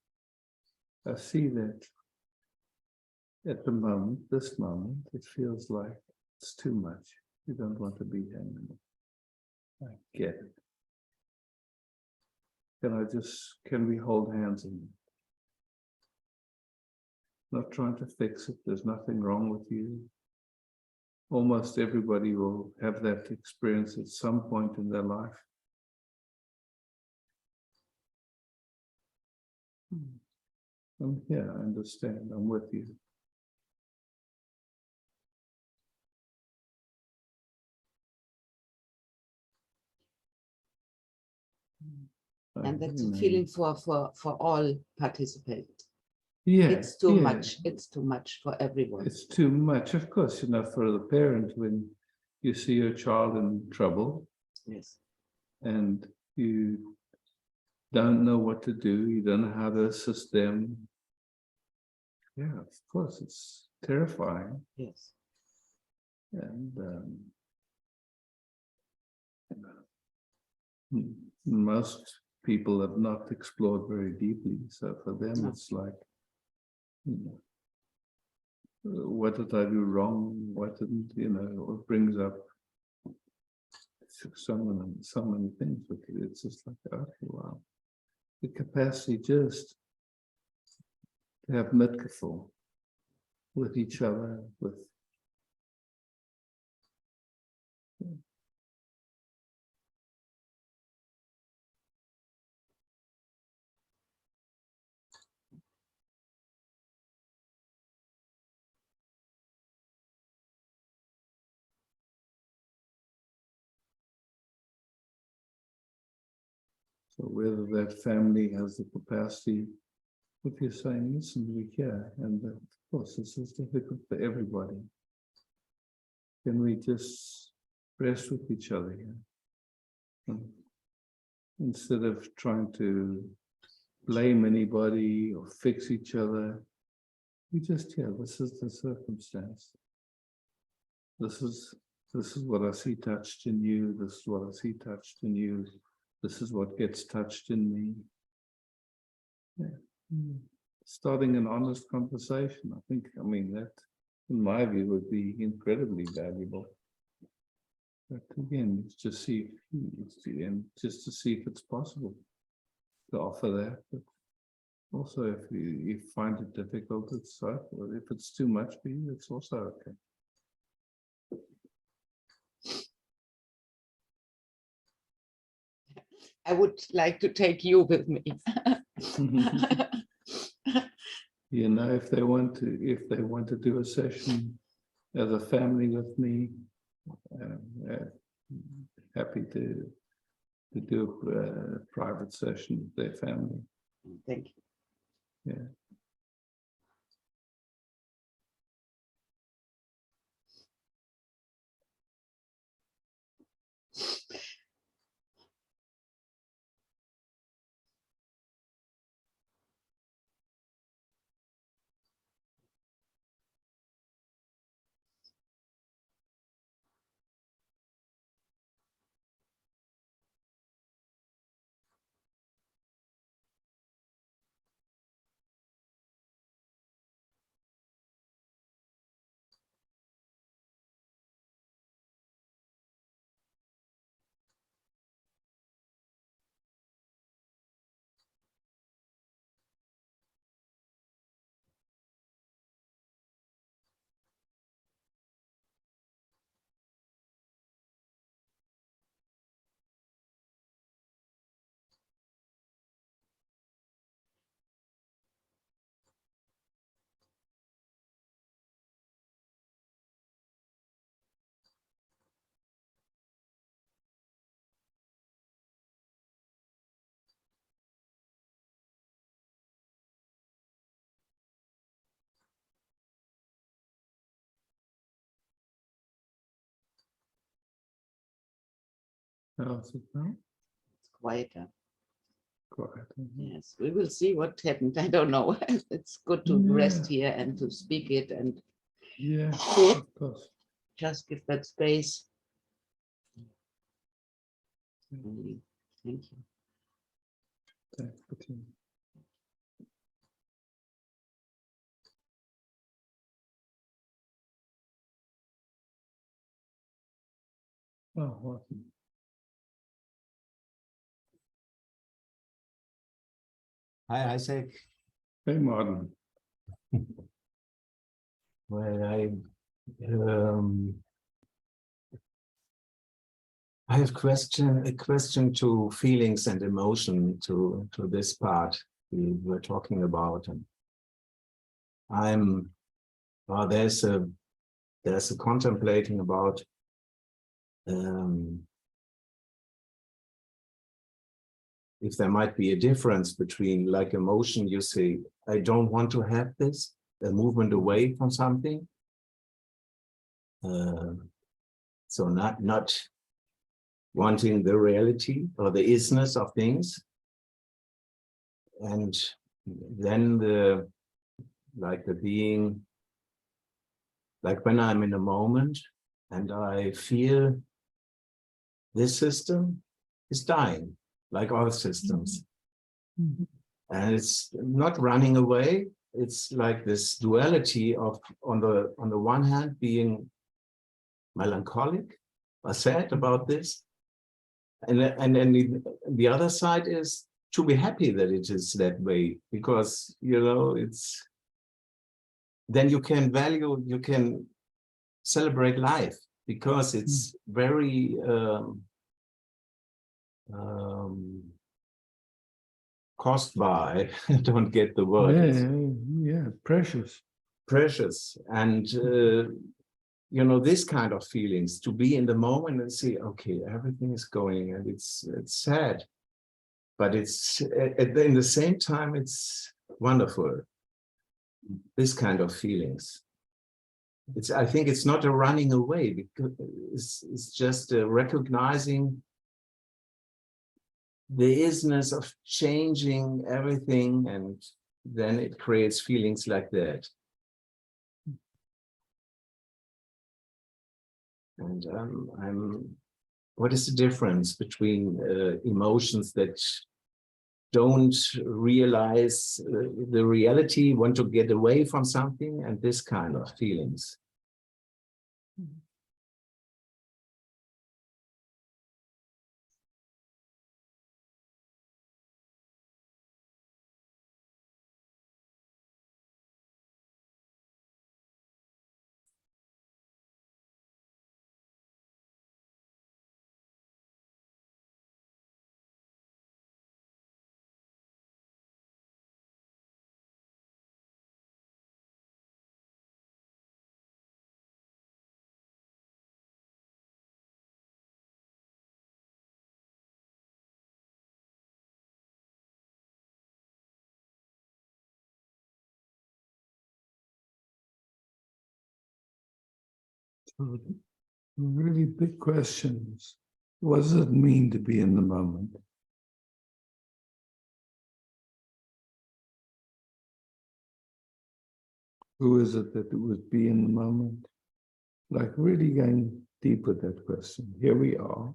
I see that at the moment, this moment, it feels like it's too much. You don't want to be here anymore. I get it. Can we hold hands in it? Not trying to fix it. There's nothing wrong with you. Almost everybody will have that experience at some point in their life. I'm here, I understand, I'm with you. And that's a feeling for all participants. Yeah, it's too much. It's too much for everyone. It's too much, of course, you know, for the parent when you see your child in trouble. Yes. And you don't know what to do, you don't know how to assist them. Yeah, of course, it's terrifying. Yes. And most people have not explored very deeply, so for them it's like, you know, what did I do wrong? What didn't, you know, it brings up so many things, but it's just like, okay, wow. The capacity just to have mitgevoel with each other, with so whether that family has the capacity, if you're saying, listen, we're here, and of course this is difficult for everybody. can we just rest with each other here? Instead of trying to blame anybody or fix each other, we just, this is the circumstance. This is what I see touched in you. This is what I see touched in you. This is what gets touched in me. Starting an honest conversation, I mean, that, in my view, would be incredibly valuable. But again, it's just just to see if it's possible to offer that. But also, if you find it difficult, it's if it's too much for you, it's also okay. I would like to take you with me. You know, if they want to do a session as a family with me, happy to do a private session with their family. Thank you. Yeah. How's it now? It's quieter. Quiet. Yes, we will see what happened. I don't know. It's good to rest here and to speak it and Yeah, of course. just give that space. Thank you. Thanks, Bettina. Oh, awesome. Hi, Isaac. Hey, Martin. Well, I have a question to feelings and emotion to this part we were talking about, and there's a contemplating about if there might be a difference between, like, emotion, you say, I don't want to have this, a movement away from something. So not wanting the reality or the isness of things. And then the being, like when I'm in a moment and I feel this system is dying, like all systems. Mm-hmm. And it's not running away. It's like this duality of, on the one hand, being melancholic or sad about this. And then the other side is to be happy that it is that way, because, you know, it's, then you can celebrate life, because it's very cost by, I don't get the word. Yeah, precious. Precious. And you know, this kind of feelings, to be in the moment and see, okay, everything is going, and it's sad, but it's in the same time, it's wonderful. This kind of feelings. I think it's not a running away, because it's just recognizing the isness of changing everything, and then it creates feelings like that. And what is the difference between emotions that don't realize the reality, want to get away from something, and this kind of feelings? So the really big questions. What does it mean to be in the moment? Who is it that would be in the moment? Like really going deep with that question. Here we are.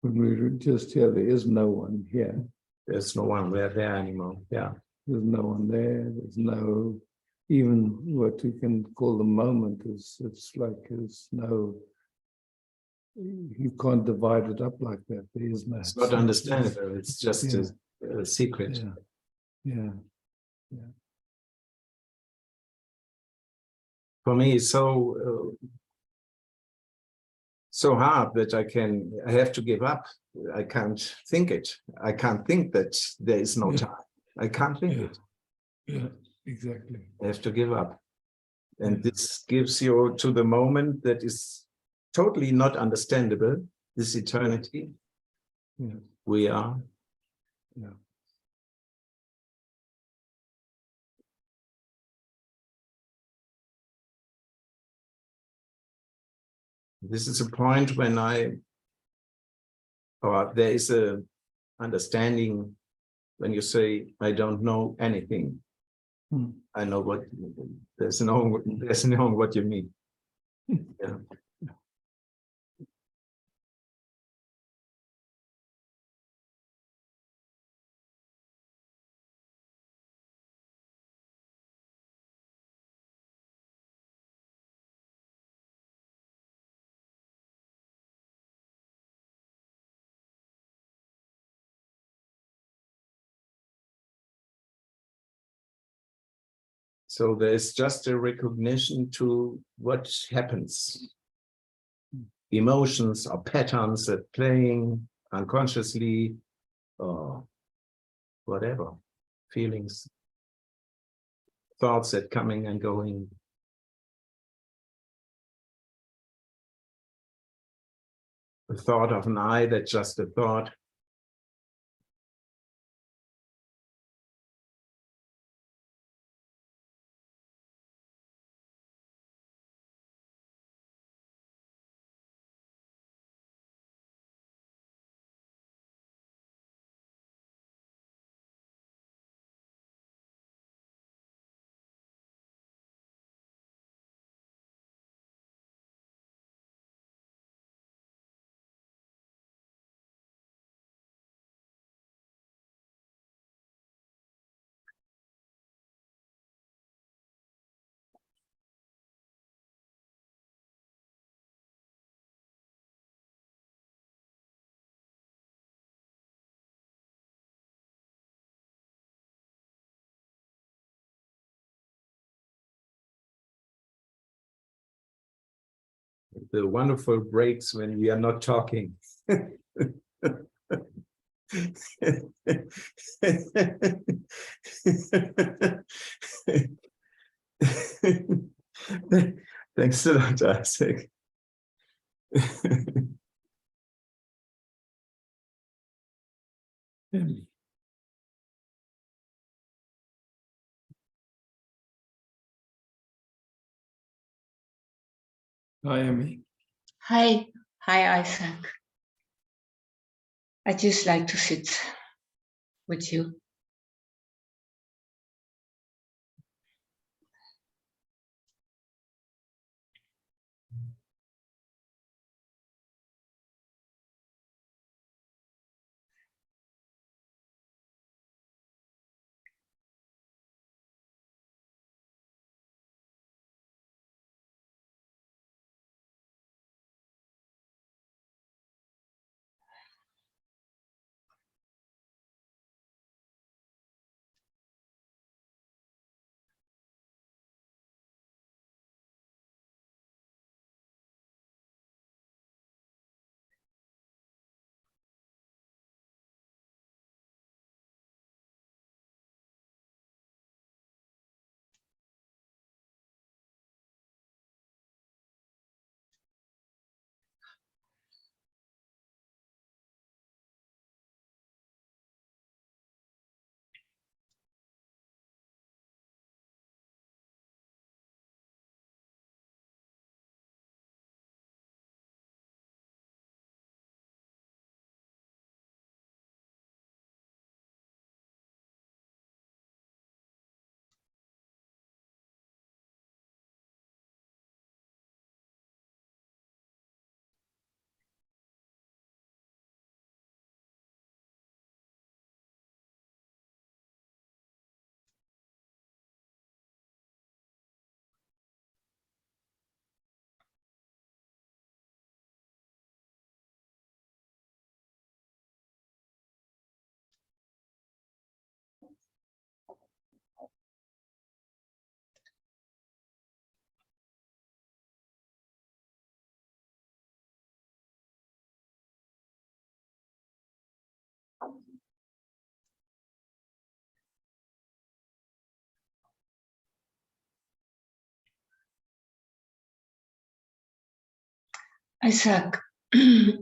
When we just here, there is no one here. There's no one there anymore. Yeah. There's no one there. There's no, even what you can call the moment is, it's like there's no, you can't divide it up like that. There is no. It's not understandable. It's just Yeah. a secret. Yeah. Yeah. Yeah. For me, it's so hard that I have to give up. I can't think it. I can't think that there is no time. I can't think it. Yeah, exactly. I have to give up. And this gives you to the moment that is totally not understandable, this eternity. Yeah. We are. Yeah. This is a point when there is a understanding when you say, I don't know anything. I know what, there's no what you mean. Yeah. So there's just a recognition to what happens. Emotions or patterns that playing unconsciously or whatever, feelings, thoughts that coming and going. The thought of an I, that's just a thought. The wonderful breaks when we are not talking. Thanks a lot, Isaac. Emily. Hi, Emily. Hi, Isaac. I just like to sit with you. Isaac, I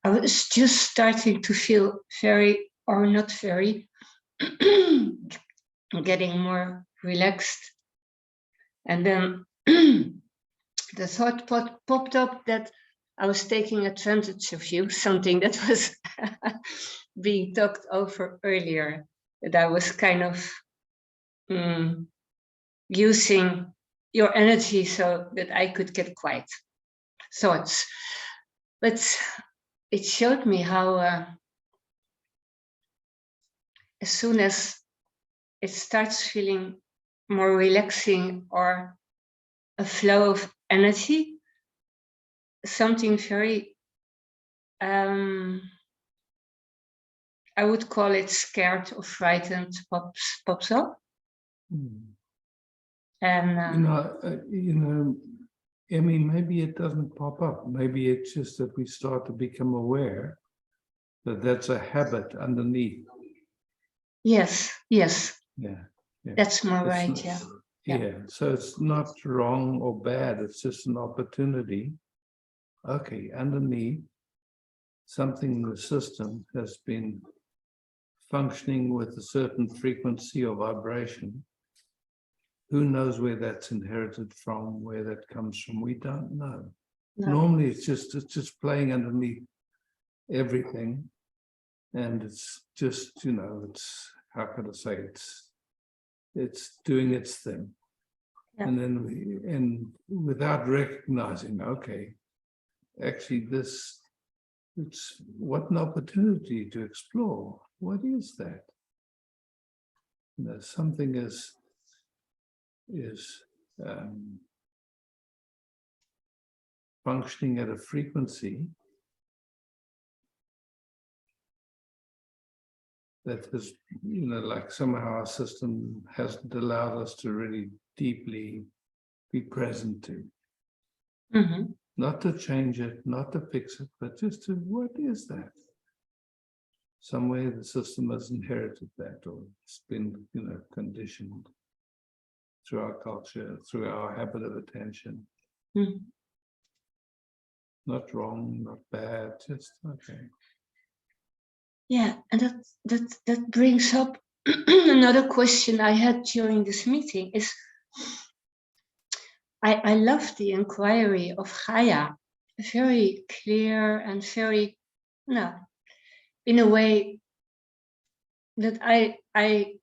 was just starting to feel very, or not very, getting more relaxed. And then the thought popped up that I was taking advantage of you, something that was being talked over earlier, that I was kind of using your energy so that I could get quiet. Thoughts. But it showed me how as soon as it starts feeling more relaxing or a flow of energy, something very, I would call it scared or frightened pops up. And Emmy, maybe it doesn't pop up. Maybe it's just that we start to become aware that that's a habit underneath. Yes. Yeah. That's more It's right. not- Yeah. Yeah. So it's not wrong or bad. It's just an opportunity. Okay, underneath, something in the system has been functioning with a certain frequency or vibration. Who knows where that's inherited from, where that comes from? We don't know. No. Normally, it's just playing underneath everything, and it's just, it's, how can I say, it's doing its thing. Yeah. And then and without recognizing, okay, actually it's what an opportunity to explore. What is that? Something is functioning at a frequency that has, like somehow our system hasn't allowed us to really deeply be present to. Mm-hmm. Not to change it, not to fix it, but just to, what is that? Some way the system has inherited that, or it's been, conditioned through our culture, through our habit of attention. Mm-hmm. not wrong, not bad, just okay. Yeah, and that brings up another question I had during this meeting is, I love the inquiry of Gaia, very clear and very, no, in a way that I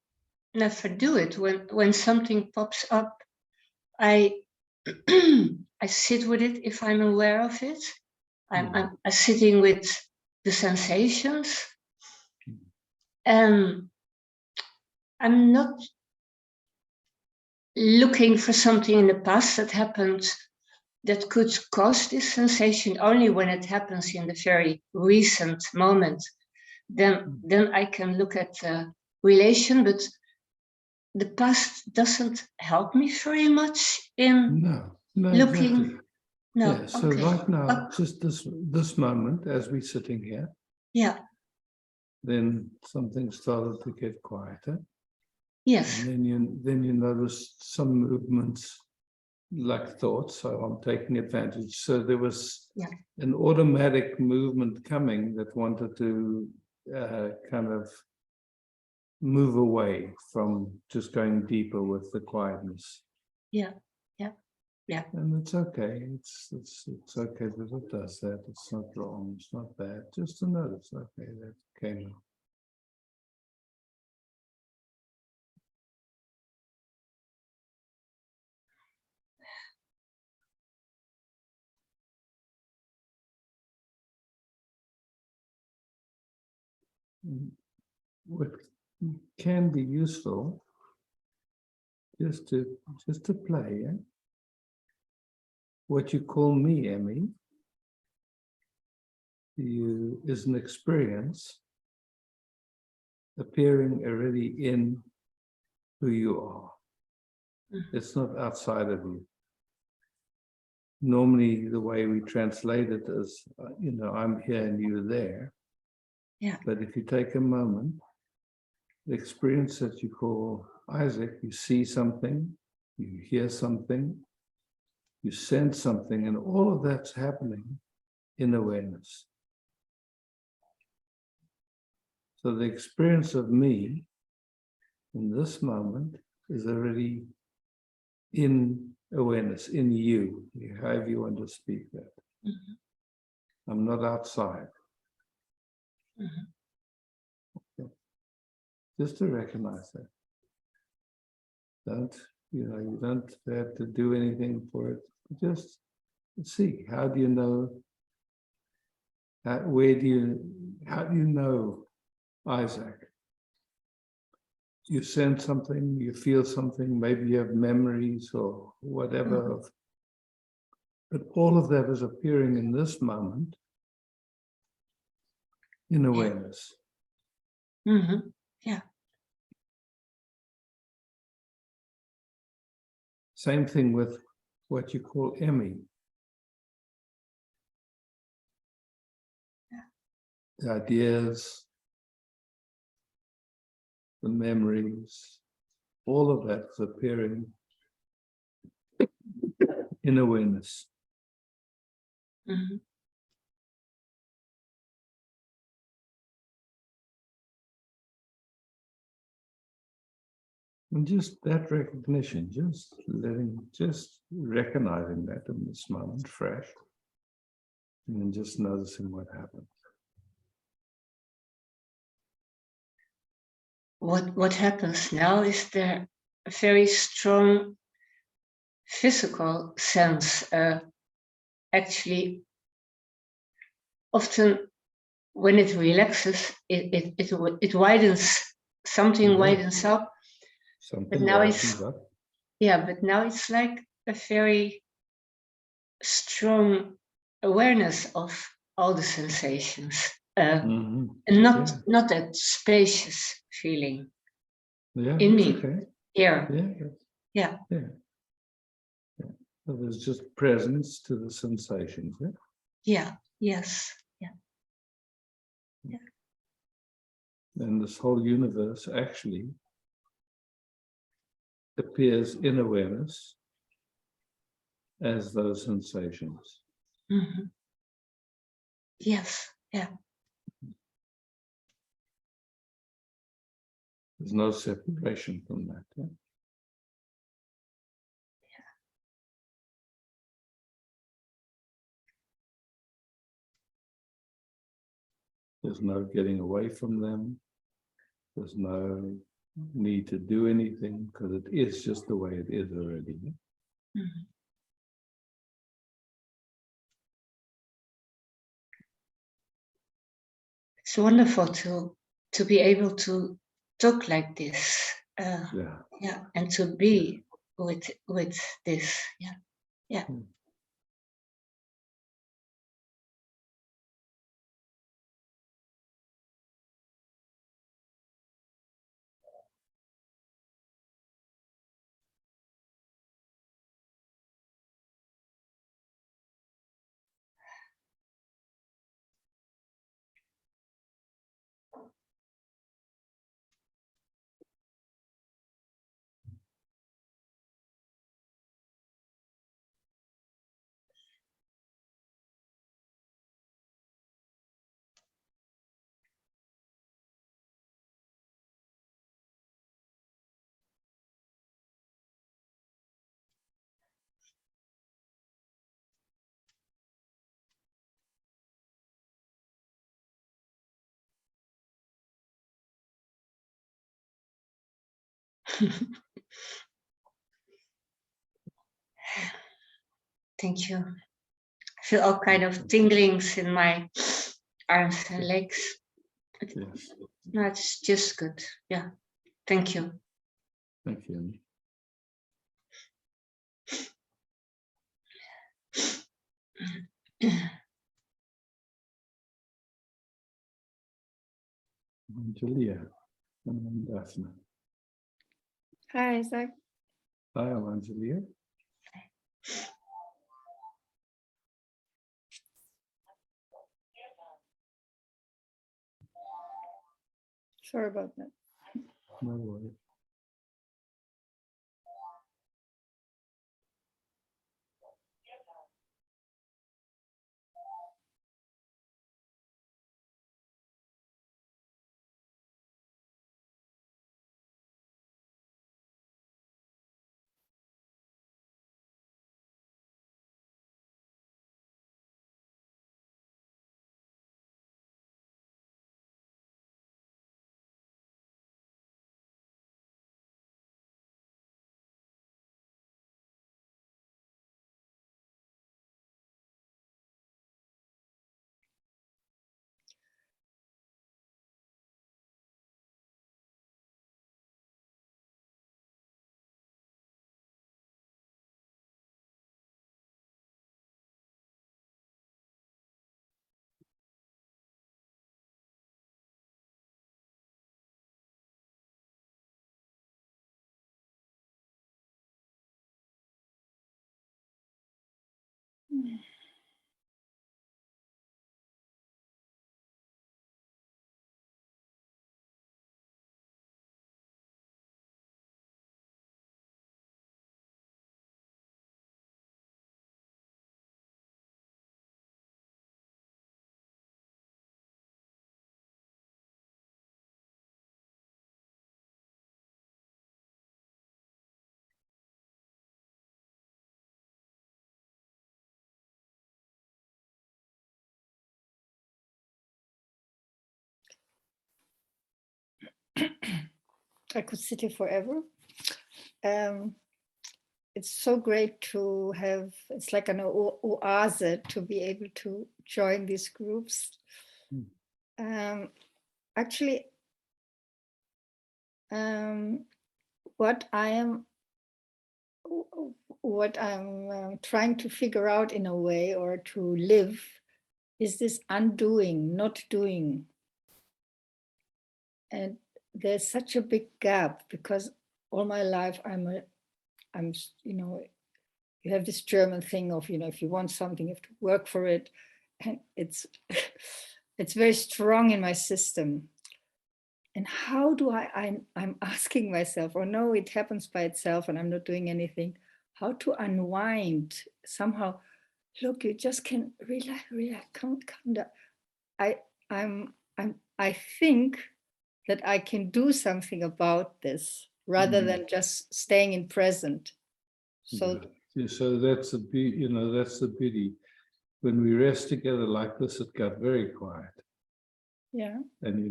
never do it. When something pops up, I I sit with it if I'm aware of it. I'm sitting with the sensations, and I'm not looking for something in the past that happened that could cause this sensation. Only when it happens in the very recent moment, then I can look at the relation, but the past doesn't help me very much in looking. Exactly. No, Yeah, so okay. right now, just this moment, as we're sitting here, Yeah. then something started to get quieter. Yes. And then you notice some movements like thoughts, so I'm taking advantage. So there was an automatic movement coming that wanted to kind of move away from just going deeper with the quietness. Yeah, yeah, yeah. And it's okay. It's okay that it does that. It's not wrong. It's not bad. Just to notice, okay, that came up. What can be useful just to play, yeah? What you call me, Emmy, is an experience appearing already in who you are. It's not outside of you. Normally, the way we translate it is, I'm here and you're there. Yeah. But if you take a moment, the experience that you call Isaac, you see something, you hear something, you sense something, and all of that's happening in awareness. So the experience of me in this moment is already in awareness, in you, however you want to speak that. I'm not outside. Okay. Just to recognize that. You don't have to do anything for it. Just see, how do you know? How do you know Isaac? You sense something, you feel something, maybe you have memories or whatever. But all of that is appearing in this moment in awareness. Yeah. Same thing with what you call Emmy. The ideas, the memories, all of that is appearing in awareness. And just that recognition, just recognizing that in this moment, fresh, and then just noticing what happens. What happens now is there a very strong physical sense. Actually, often when it relaxes, it widens. Something widens up. Something but now widens up. Yeah, but now it's like a very strong awareness of all the sensations, and not that spacious feeling in me. Okay. Here. Yeah. So there's just presence to the sensations. Yeah. Yes. And this whole universe actually appears in awareness as those sensations. Yes, yeah. There's no separation from that. Yeah? There's no getting away from them. There's no need to do anything because it is just the way it is already. Mhm. It's wonderful to be able to talk like this. Yeah. Yeah, and to be with this. Yeah, yeah. Thank you. I feel all kind of tinglings in my arms and legs. Yes. No, it's just good. Yeah. Thank you. Thank you. Julia and Daphne. Hi, Isaac. Hi, I'm Angelia. Sorry about that. No worries. I could sit here forever. It's so great to have, it's like an oasis to be able to join these groups. Actually, what I'm trying to figure out in a way, or to live, is this undoing, not doing. And there's such a big gap, because all my life I'm you know, you have this German thing of, you know, if you want something, you have to work for it. And it's it's very strong in my system. And how do I'm asking myself, or no, it happens by itself and I'm not doing anything, how to unwind somehow. Look, you just can relax, calm down. I think that I can do something about this rather than just staying in present. So So that's the beauty, you know, that's the beauty. When we rest together like this, it got very quiet. yeah, And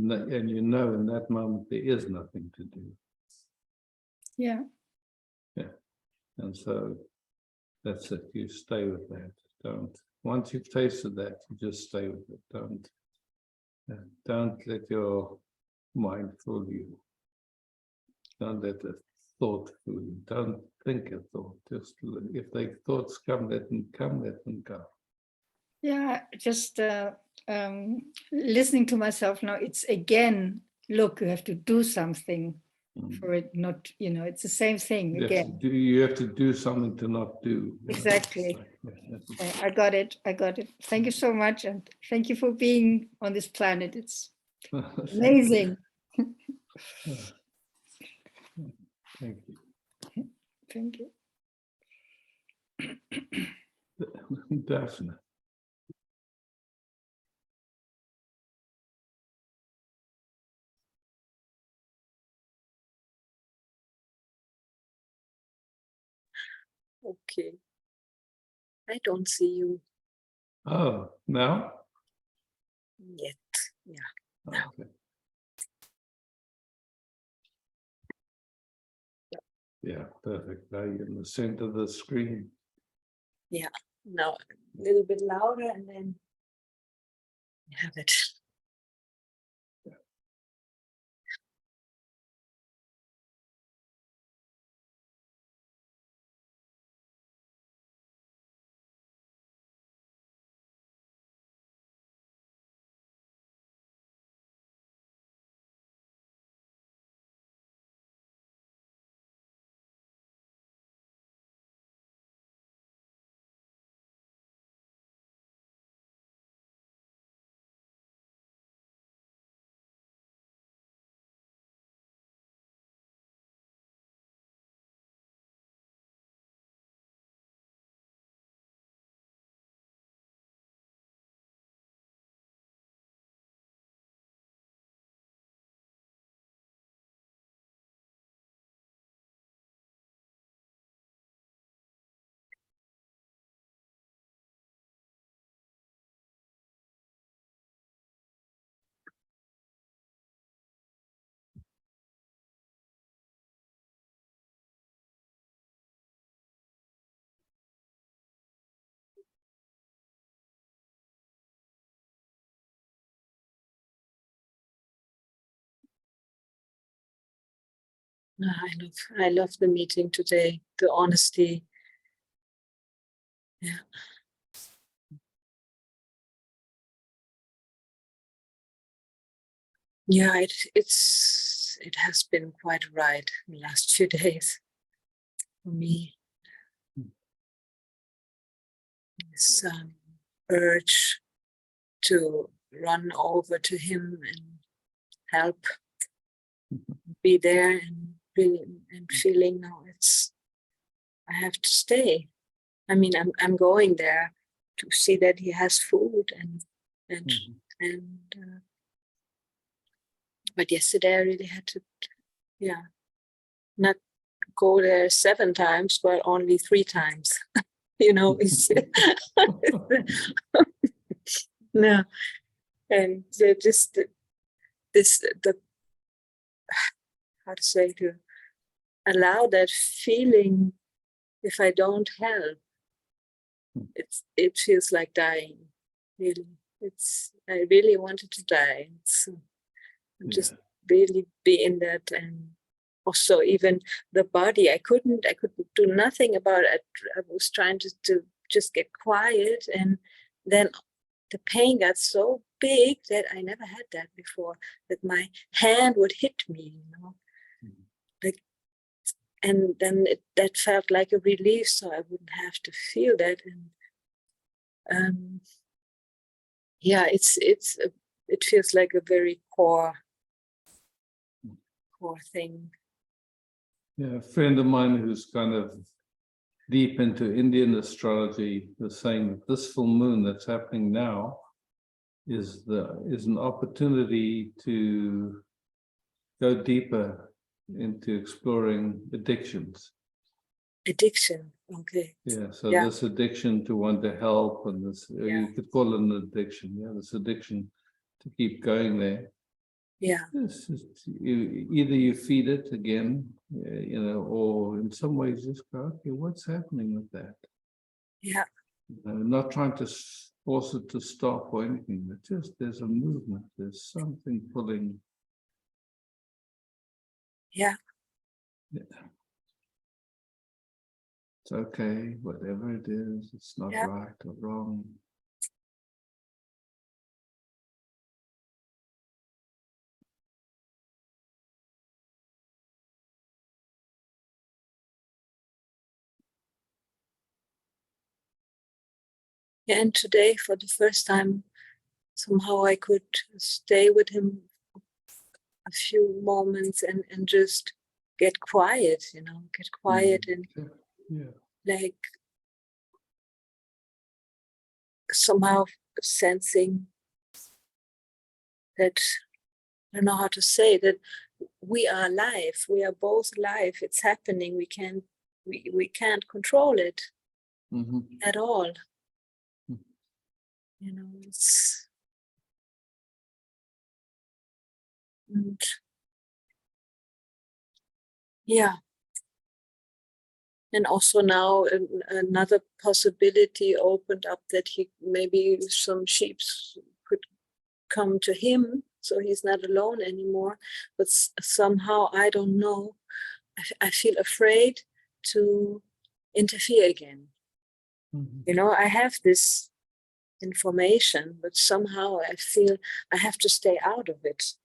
you know in that moment there is nothing to do. yeah. And so that's it. You stay with that. Don't. Once you've tasted that, you just stay with it. Don't let your mind fool you. Don't let the thought fool you. Don't think a thought. Just if they thoughts come, let them come. Let them go. Yeah, just listening to myself now, it's again, look, you have to do something for it, not, you know, it's the same thing again. You have to do something to not do. Exactly. I got it. I got it. Thank you so much. And thank you for being on this planet. It's amazing. Thank you. Thank you. Definitely. Okay. I don't see you Oh, now? yet. Yeah. Okay. Yeah, perfect. Now you're in the center of the screen. Yeah. Now a little bit louder and then you have it. I love the meeting today, the honesty. Yeah. Yeah, it has been quite a ride in the last few days for me. This urge to run over to him and help, be there, and feeling now I have to stay. I mean, I'm going there to see that he has food but yesterday I really had to, not go there 7 times, but only 3 times. You know, it's no, and just the how to say, to allow that feeling. If I don't help, it feels like dying. Really, I really wanted to die. I'm just really be in that, and also even the body. I could do nothing about it. I was trying to just get quiet, and then the pain got so big that I never had that before. That my hand would hit me, you know, like. And then that felt like a relief, so I wouldn't have to feel that. And it feels like a very core thing. Yeah, a friend of mine who's kind of deep into Indian astrology was saying that this full moon that's happening now is an opportunity to go deeper into exploring addictions. Addiction. Okay. Yeah, so Yeah. this addiction to want to help, and this Yeah. you could call it an addiction. Yeah, this addiction to keep going there. Yeah. Either you feed it again, or in some ways just go, okay, what's happening with that? Yeah. Not trying to force it to stop or anything, but just there's a movement, there's something pulling. Yeah. It's okay, whatever it is, it's not Yeah. right or wrong. Yeah. And today, for the first time, somehow I could stay with him a few moments and just get quiet, get quiet and Yeah. like somehow sensing that, I don't know how to say that we are alive. We are both alive. It's happening. We can't control it at all. It's and yeah. And also now another possibility opened up that maybe some sheep could come to him, so he's not alone anymore. But somehow, I don't know, I feel afraid to interfere again. I have this information, but somehow I feel I have to stay out of it.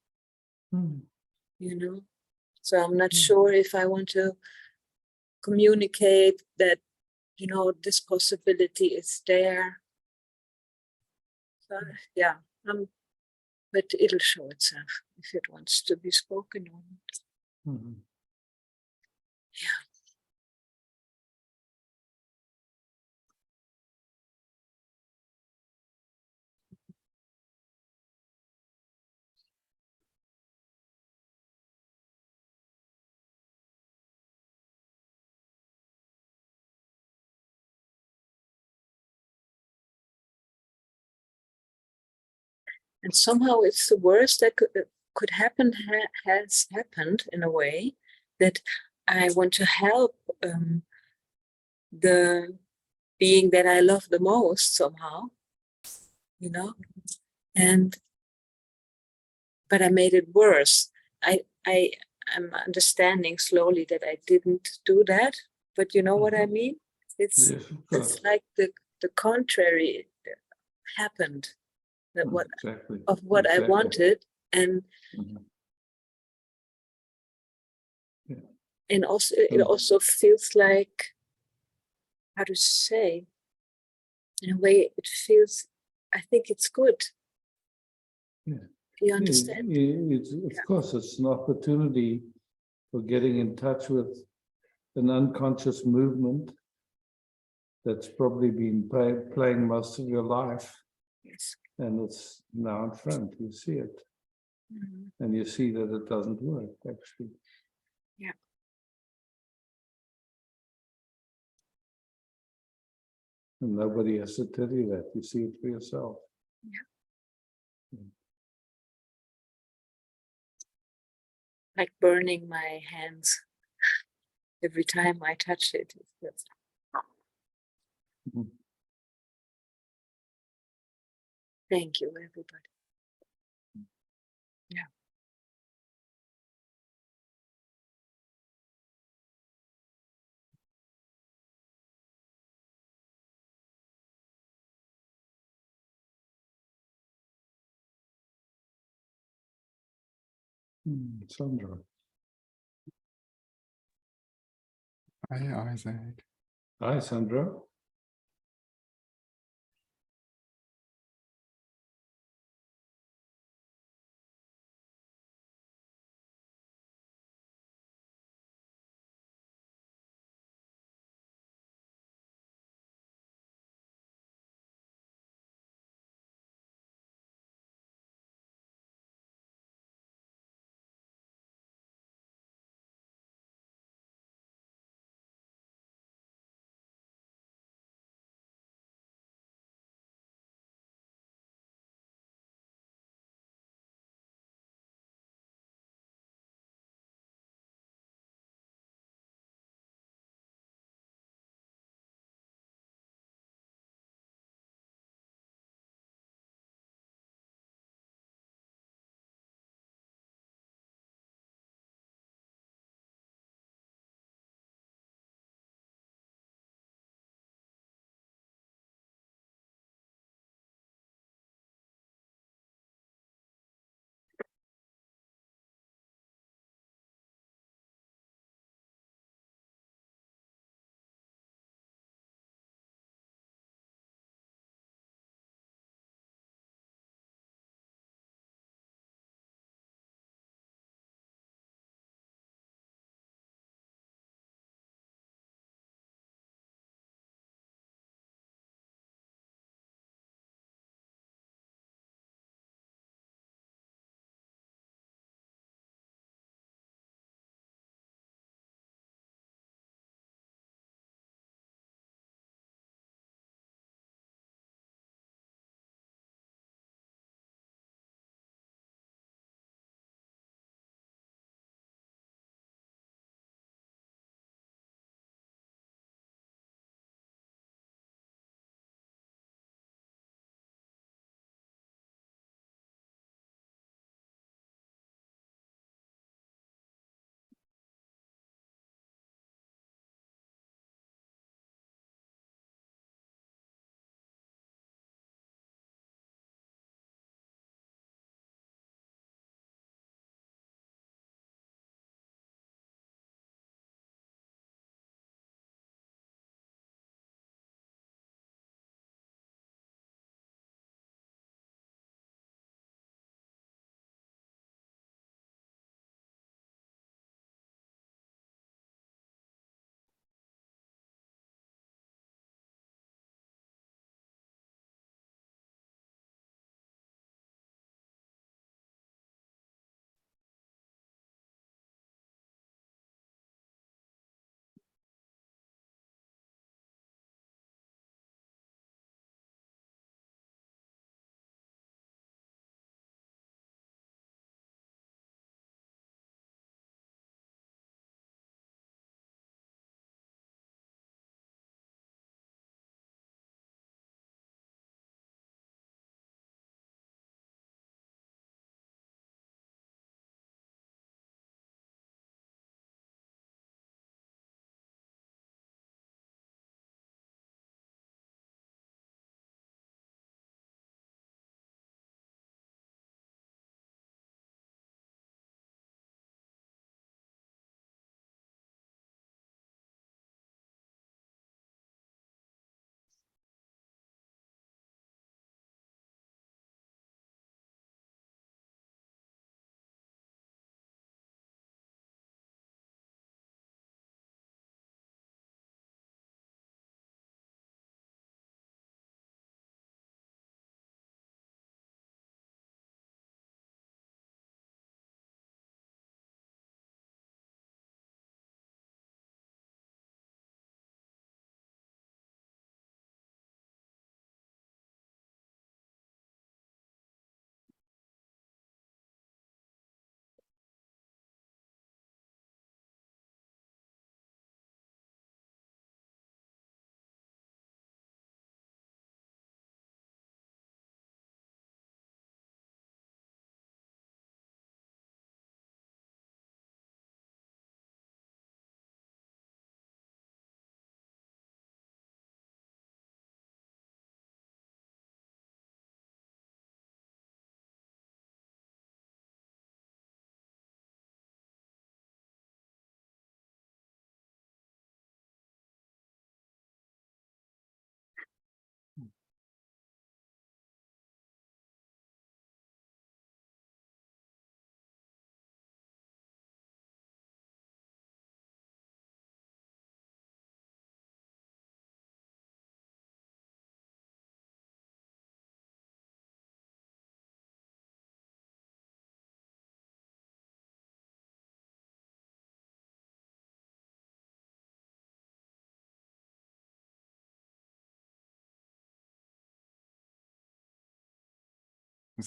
So I'm not sure if I want to communicate that, this possibility is there. So yeah, but it'll show itself if it wants to be spoken on. Yeah. And somehow it's the worst that could happen has happened in a way that I want to help the being that I love the most somehow, but I made it worse. I'm understanding slowly that I didn't do that, but you know what I mean? It's like the contrary happened. What I wanted, and and also it also feels like, how to say, in a way it feels, I think it's good. You understand? Of course, it's an opportunity for getting in touch with an unconscious movement that's probably been playing most of your life. Yes. And it's now in front, you see it. And you see that it doesn't work, actually. Yeah. And nobody has to tell you that. You see it for yourself. Yeah. Like burning my hands every time I touch it. Thank you, everybody. Yeah. Sandra. Hi, Isaac. Hi, Sandra.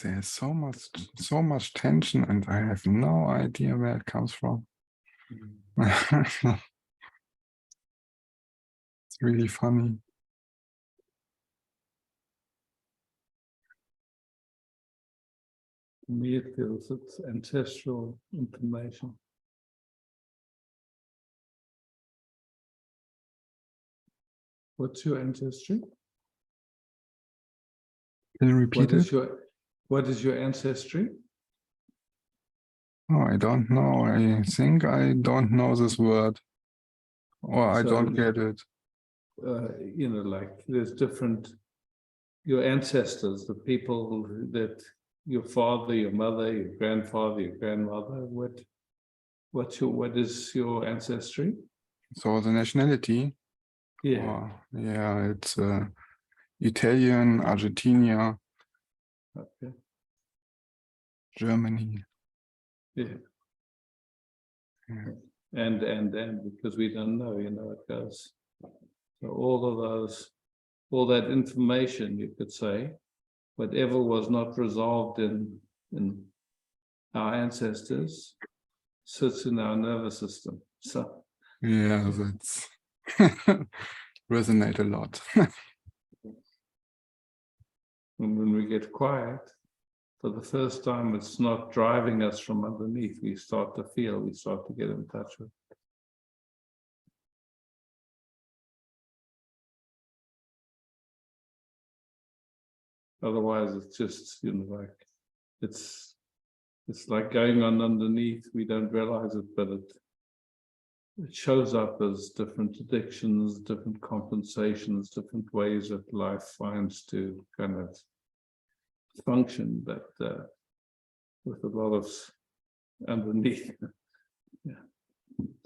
There's so much tension, and I have no idea where it comes from. It's really funny. To me, it feels it's ancestral information. What's your ancestry? Can you repeat it? What is your ancestry? Oh, I don't know. I think I don't know this word, or I don't get it. You know, like there's different, your ancestors, the people that your father, your mother, your grandfather, your grandmother, what is your ancestry? So the nationality, Yeah. yeah, it's Italian, Argentina, Okay. Germany. Yeah. Yeah. And because we don't know, you know, it goes. So all of those, all that information, you could say, whatever was not resolved in our ancestors, sits in our nervous system. So Yeah, that's resonate a lot. when we get quiet, for the first time, it's not driving us from underneath. We start to feel, we start to get in touch with. Otherwise, it's just, you know, like it's like going on underneath. We don't realize it, but it shows up as different addictions, different compensations, different ways that life finds to kind of function, but with a lot of underneath. Yeah.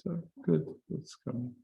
So good. That's coming.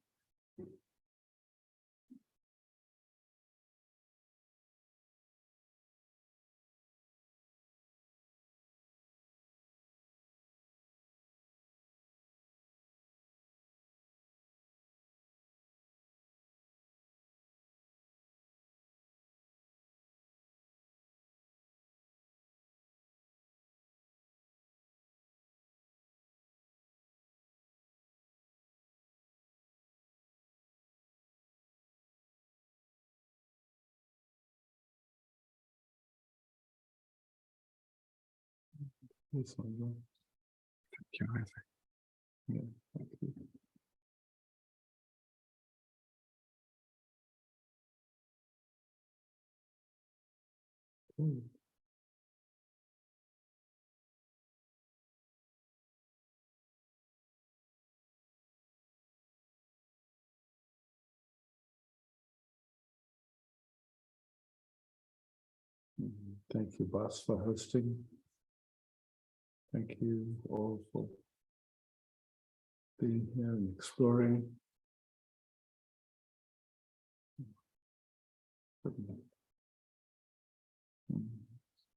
Yes, I will. Thank you, Isaac. Yeah, thank you. Cool. Thank you, Bas, for hosting. Thank you all for being here and exploring. Good night.